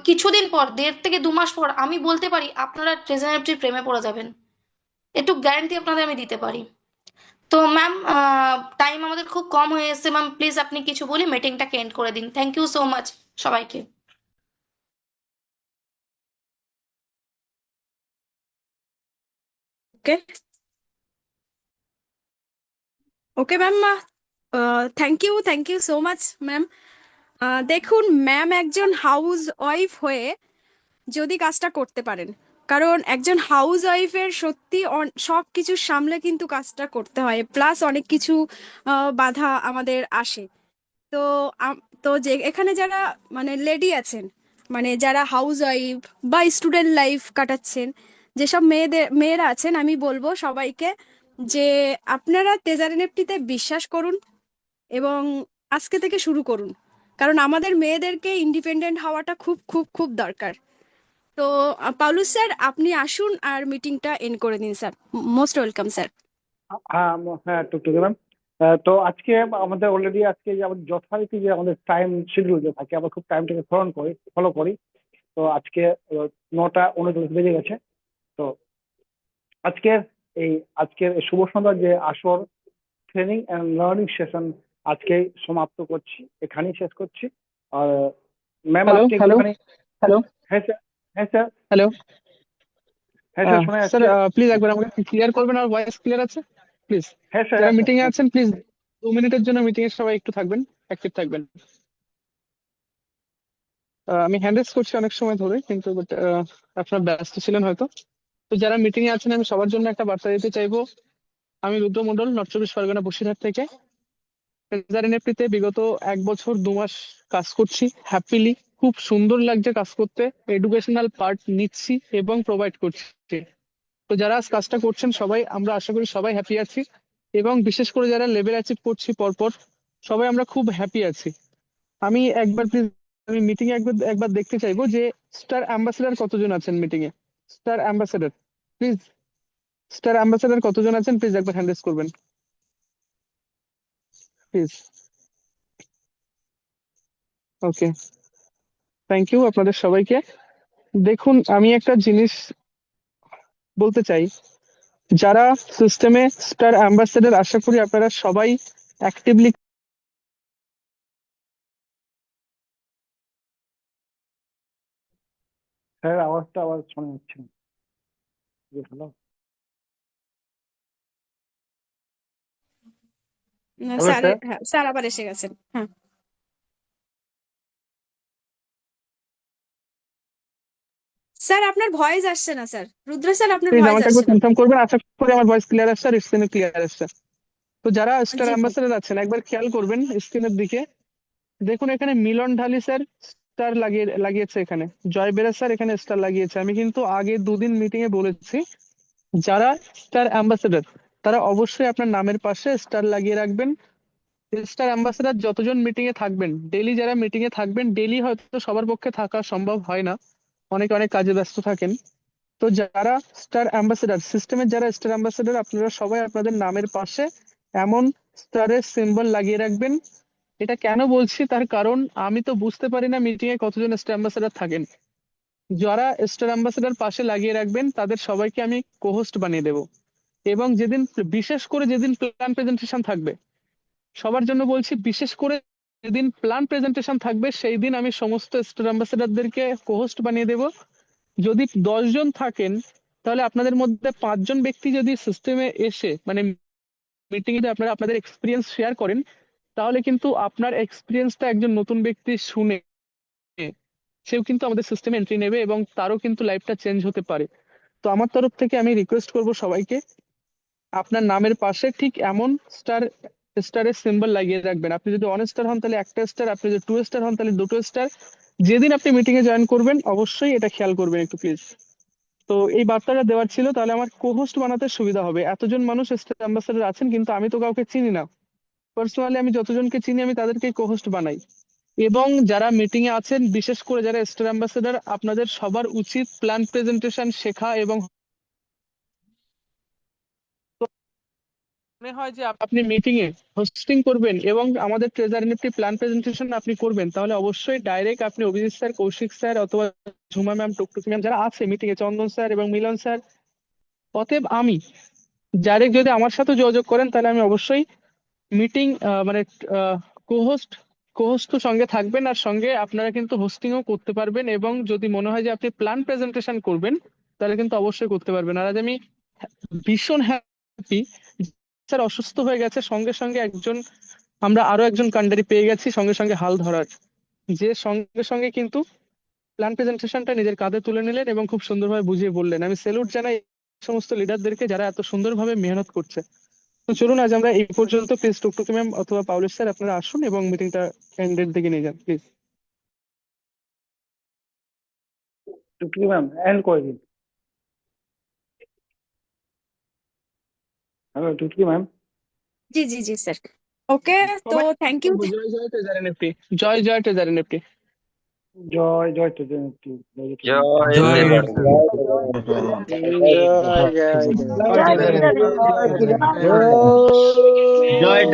B: কিছুদিন পর, 1.5 থেকে 2 মাস পর আমি বলতে পারি আপনারা ট্রেজারিটির প্রেমে পড়ে যাবেন। একটু গ্যারান্টি আপনাদের আমি দিতে পারি। তো ম্যাম, টাইম আমাদের খুব কম হয়ে এসেছে। ম্যাম প্লিজ আপনি কিছু বলি মিটিংটাকে এন্ড করে দিন। থ্যাংক ইউ সো মাচ সবাইকে।
C: Okay, okay ma'am, thank you so much ma'am. দেখুন ম্যাম একজন হাউস ওয়াইফ হয়ে যদি কাজটা করতে পারেন, কারণ একজন হাউস ওয়াইফের সত্যি সব কিছু সামলে কিন্তু কাজটা করতে হয়, প্লাস অনেক কিছু বাধা আমাদের আসে। তো তো যে এখানে যারা মানে লেডি আছেন, মানে যারা হাউস ওয়াইফ বা স্টুডেন্ট লাইফ কাটাচ্ছেন, যেসব মেয়েরা আছেন, আমি বলবো সবাইকে যে আপনারা তেজার এনএফটিতে বিশ্বাস করুন এবং আজকে থেকে শুরু করুন, কারণ আমাদের মেয়েদেরকে ইন্ডিপেন্ডেন্ট হওয়াটা খুব খুব খুব দরকার। তো পাউলুস স্যার আপনি আসুন আর মিটিংটা এন্ড করে দিন স্যার। Most welcome sir.
F: হ্যাঁ হ্যাঁ, টুকটুকি ম্যাম। তো আজকে আমাদের অলরেডি আজকে যে আমাদের যথারীতি যে আমাদের টাইম শিডিউল যে থাকে, আমরা খুব টাইমটাকে ফলো করি। তো আজকে 9টা 39 বেজে গেছে। তো আজকের আজকের শুভ সন্ধ্যার যে আসর ট্রেনিং অ্যান্ড লার্নিং সেশন আজকেই সমাপ্ত করছি, এখানেই শেষ করছি। আর ম্যাম
E: হ্যালো
F: আপনি
E: হ্যালো
F: একটুখানি।
E: হ্যালো
F: হ্যাঁ স্যার। হ্যাঁ স্যার।
E: হ্যালো
F: হ্যাঁ স্যার, শোনা
E: স্যার,
F: যাচ্ছে।
E: প্লিজ একবার আমাকে ক্লিয়ার করবেন, আর ভয়েস ক্লিয়ার আছে প্লিজ?
F: হ্যাঁ স্যার।
E: যারা
F: হ্যাঁ
E: মিটিং এ
F: স্যার।
E: আছেন প্লিজ 2 মিনিটের জন্য মিটিং এ সবাই একটু থাকবেন, অ্যাক্টিভ থাকবেন। আমি হ্যান্ড রেজ করছি অনেক সময় ধরে, কিন্তু আপনারা ব্যস্ত ছিলেন হয়তো। তো যারা মিটিং এ আছেন আমি সবার জন্য একটা বার্তা দিতে চাইবো। আমি রুদ্র মন্ডল, নর্থ চব্বিশ পরগনা বসিরহাট থেকে ট্রেজার এনএফটিতে বিগত 1 বছর 2 মাস কাজ করছি হ্যাপিলি। খুব সুন্দর লাগছে কাজ করতে, এডুকেশনাল পার্ট নিচ্ছি এবং প্রোভাইড করছি। তো যারা আজ কাজটা করছেন সবাই, আমরা আশা করি সবাই হ্যাপি আছি, এবং বিশেষ করে যারা লেভেল অ্যাচিভ করছি পরপর, সবাই আমরা খুব হ্যাপি আছি। আমি একবার প্লিজ, আমি মিটিং এ একবার একবার দেখতে চাইবো যে স্টার অ্যাম্বাসেডর কতজন আছেন meeting A. Star ambassador please, star ambassador কতজন আছেন প্লিজ একবার হ্যান্ড রেজ করবেন প্লিজ। ওকে, থ্যাংক ইউ আপনাদের সবাইকে। দেখুন আমি একটা জিনিস বলতে চাই, যারা সিস্টেমে স্টার অ্যাম্বাসেডর, আশা করি আপনারা সবাই অ্যাক্টিভলি।
F: স্যার আওয়াজটা আবার শোনা যাচ্ছে না। Hello hello
C: sir,
F: sir.
C: হ্যাঁ স্যার আবার এসে গেছেন। হ্যাঁ স্যার, আপনার ভয়েস আসছে না স্যার। রুদ্র স্যার, আপনার
K: প্লিজ
C: ভয়েস
K: আমাকে
C: আসছে
K: একবার
C: না।
K: কনফার্ম করবেন, আশা করি আমার ভয়েস ক্লিয়ার আসছে আর স্ক্রিনে ক্লিয়ার আসছে। তো যারা স্টার
C: জি জি।
K: অ্যাম্বাসেডর আছেন একবার খেয়াল করবেন স্ক্রিনের দিকে, দেখুন এখানে মিলন ঢালি স্যার স্টার লাগিয়েছে, এখানে জয় বেরা স্যার এখানে স্টার লাগিয়েছে। আমি কিন্তু আগে দুদিন মিটিং এ বলেছি যারা স্টার অ্যাম্বাসেডর তারা অবশ্যই আপনার নামের পাশে স্টার লাগিয়ে রাখবেন। স্টার অ্যাম্বাসেডর যতজন মিটিং এ থাকবেন, ডেইলি যারা মিটিং এ থাকবেন, ডেইলি হয়তো সবার পক্ষে থাকা সম্ভব হয় না, অনেকে অনেক কাজে ব্যস্ত থাকেন। তো যারা স্টার অ্যাম্বাসেডর সিস্টেমের, যারা স্টার অ্যাম্বাসেডর, আপনারা সবাই আপনাদের নামের পাশে এমন স্টারের সিম্বল লাগিয়ে রাখবেন। এটা কেন বলছি তার কারণ আমি তো বুঝতে পারি না মিটিং এ কতজন স্টার অ্যাম্বাসেডর থাকেন। যারা স্টার অ্যাম্বাসেডর পাশে লাগিয়ে রাখবেন তাদের সবাইকে আমি কোহোস্ট বানিয়ে দেবো। এবং যেদিন, বিশেষ করে যেদিন প্ল্যান প্রেজেন্টেশন থাকবে, সবার জন্য বলছি, বিশেষ করে যেদিন প্ল্যান প্রেজেন্টেশন থাকবে সেই দিন আমি সমস্ত স্টার অ্যাম্বাসেডরদেরকে কোহোস্ট বানিয়ে দেবো। যদি 10 জন থাকেন তাহলে আপনাদের মধ্যে 5 জন ব্যক্তি যদি সিস্টেমে এসে মানে মিটিং এ আপনারা আপনাদের এক্সপিরিয়েন্স শেয়ার করেন, তাহলে কিন্তু আপনার এক্সপিরিয়েন্সটা একজন নতুন ব্যক্তি শুনে সেও কিন্তু আমাদের সিস্টেমে এন্ট্রি নেবে এবং তারও কিন্তু লাইফটা চেঞ্জ হতে পারে। তো আমার তরফ থেকে আমি রিকোয়েস্ট করব সবাইকে আপনার নামের পাশে ঠিক এমন স্টারের সিম্বল লাগিয়ে রাখবেন। আপনি যদি 1 স্টার হন তাহলে একটা স্টার, আপনি যদি 2 স্টার হন তাহলে 2টো স্টার। যেদিন আপনি মিটিং এ জয়েন করবেন অবশ্যই এটা খেয়াল করবেন একটু প্লিজ। তো এই বার্তাটা দেওয়ার ছিল, তাহলে আমার কোহোস্ট বানাতে সুবিধা হবে। এতজন মানুষ স্টার অ্যাম্বাসেডর আছেন কিন্তু আমি তো কাউকে চিনি না, পার্সোনালি আমি যতজনকে চিনি আমি তাদেরকে কোহোস্ট বানাই। এবং যারা মিটিং এ আছেন, বিশেষ করে যারা স্টার অ্যাম্বাসেডর, আপনাদের সবার উচিত প্ল্যান প্রেজেন্টেশন শেখা। এবং মনে হয় যে আপনি মিটিং এ হোস্টিং করবেন এবং আমাদের ট্রেজার এনএফটি প্ল্যান প্রেজেন্টেশন আপনি করবেন, তাহলে অবশ্যই ডাইরেক্ট আপনি অভিজিৎ স্যার, কৌশিক স্যার অথবা ঝুমা ম্যাম, টুকটুকি ম্যাম যারা আছে মিটিং এ, চন্দন স্যার এবং মিলন স্যার, অতএব আমি ডাইরেক্ট যদি আমার সাথে যোগাযোগ করেন তাহলে আমি অবশ্যই মিটিং মানে কোহোস্ট কোহোস্ট তো সঙ্গে থাকবেন আর সঙ্গে আপনারা কিন্তু হোস্টিংও করতে পারবেন। এবং যদি মনে হয় যে আপনি প্ল্যান প্রেজেন্টেশন করবেন তাহলে কিন্তু অবশ্যই করতে পারবেন। আর আজ আমি ভীষণ হ্যাপি, স্যার অসুস্থ হয়ে গেছে, সঙ্গে সঙ্গে আমরা আরো একজন কান্ডারি পেয়ে গেছি সঙ্গে সঙ্গে হাল ধরার, যে সঙ্গে সঙ্গে কিন্তু প্ল্যান প্রেজেন্টেশনটা নিজের কাঁধে তুলে নিলেন এবং খুব সুন্দরভাবে বুঝিয়ে বললেন। আমি স্যালুট জানাই এই সমস্ত লিডারদেরকে যারা এত সুন্দরভাবে মেহনত করছে। তো চলুন আজ আমরা এই পর্যন্ত। প্লিজ টুকটুকি ম্যাম অথবা পাউলিশ স্যার আপনারা আসুন এবং মিটিংটা এন্ডের দিকে নিয়ে যান প্লিজ।
F: টুকলি ম্যাম এন্ড করে দিন। হ্যালো টুকলি ম্যাম।
C: জি জি জি স্যার। ওকে, তো
K: সবাই
C: থ্যাংক ইউ।
K: জয় জয় ট্রেজার এনএফটি, জয় জয় ট্রেজার এনএফটি।
F: জয় জয় টুকলি
D: জয়
L: জয়
D: লেবার।
L: জয়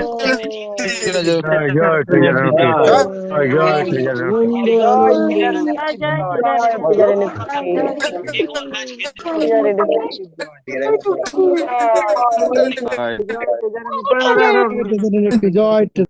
L: জয়
E: জয়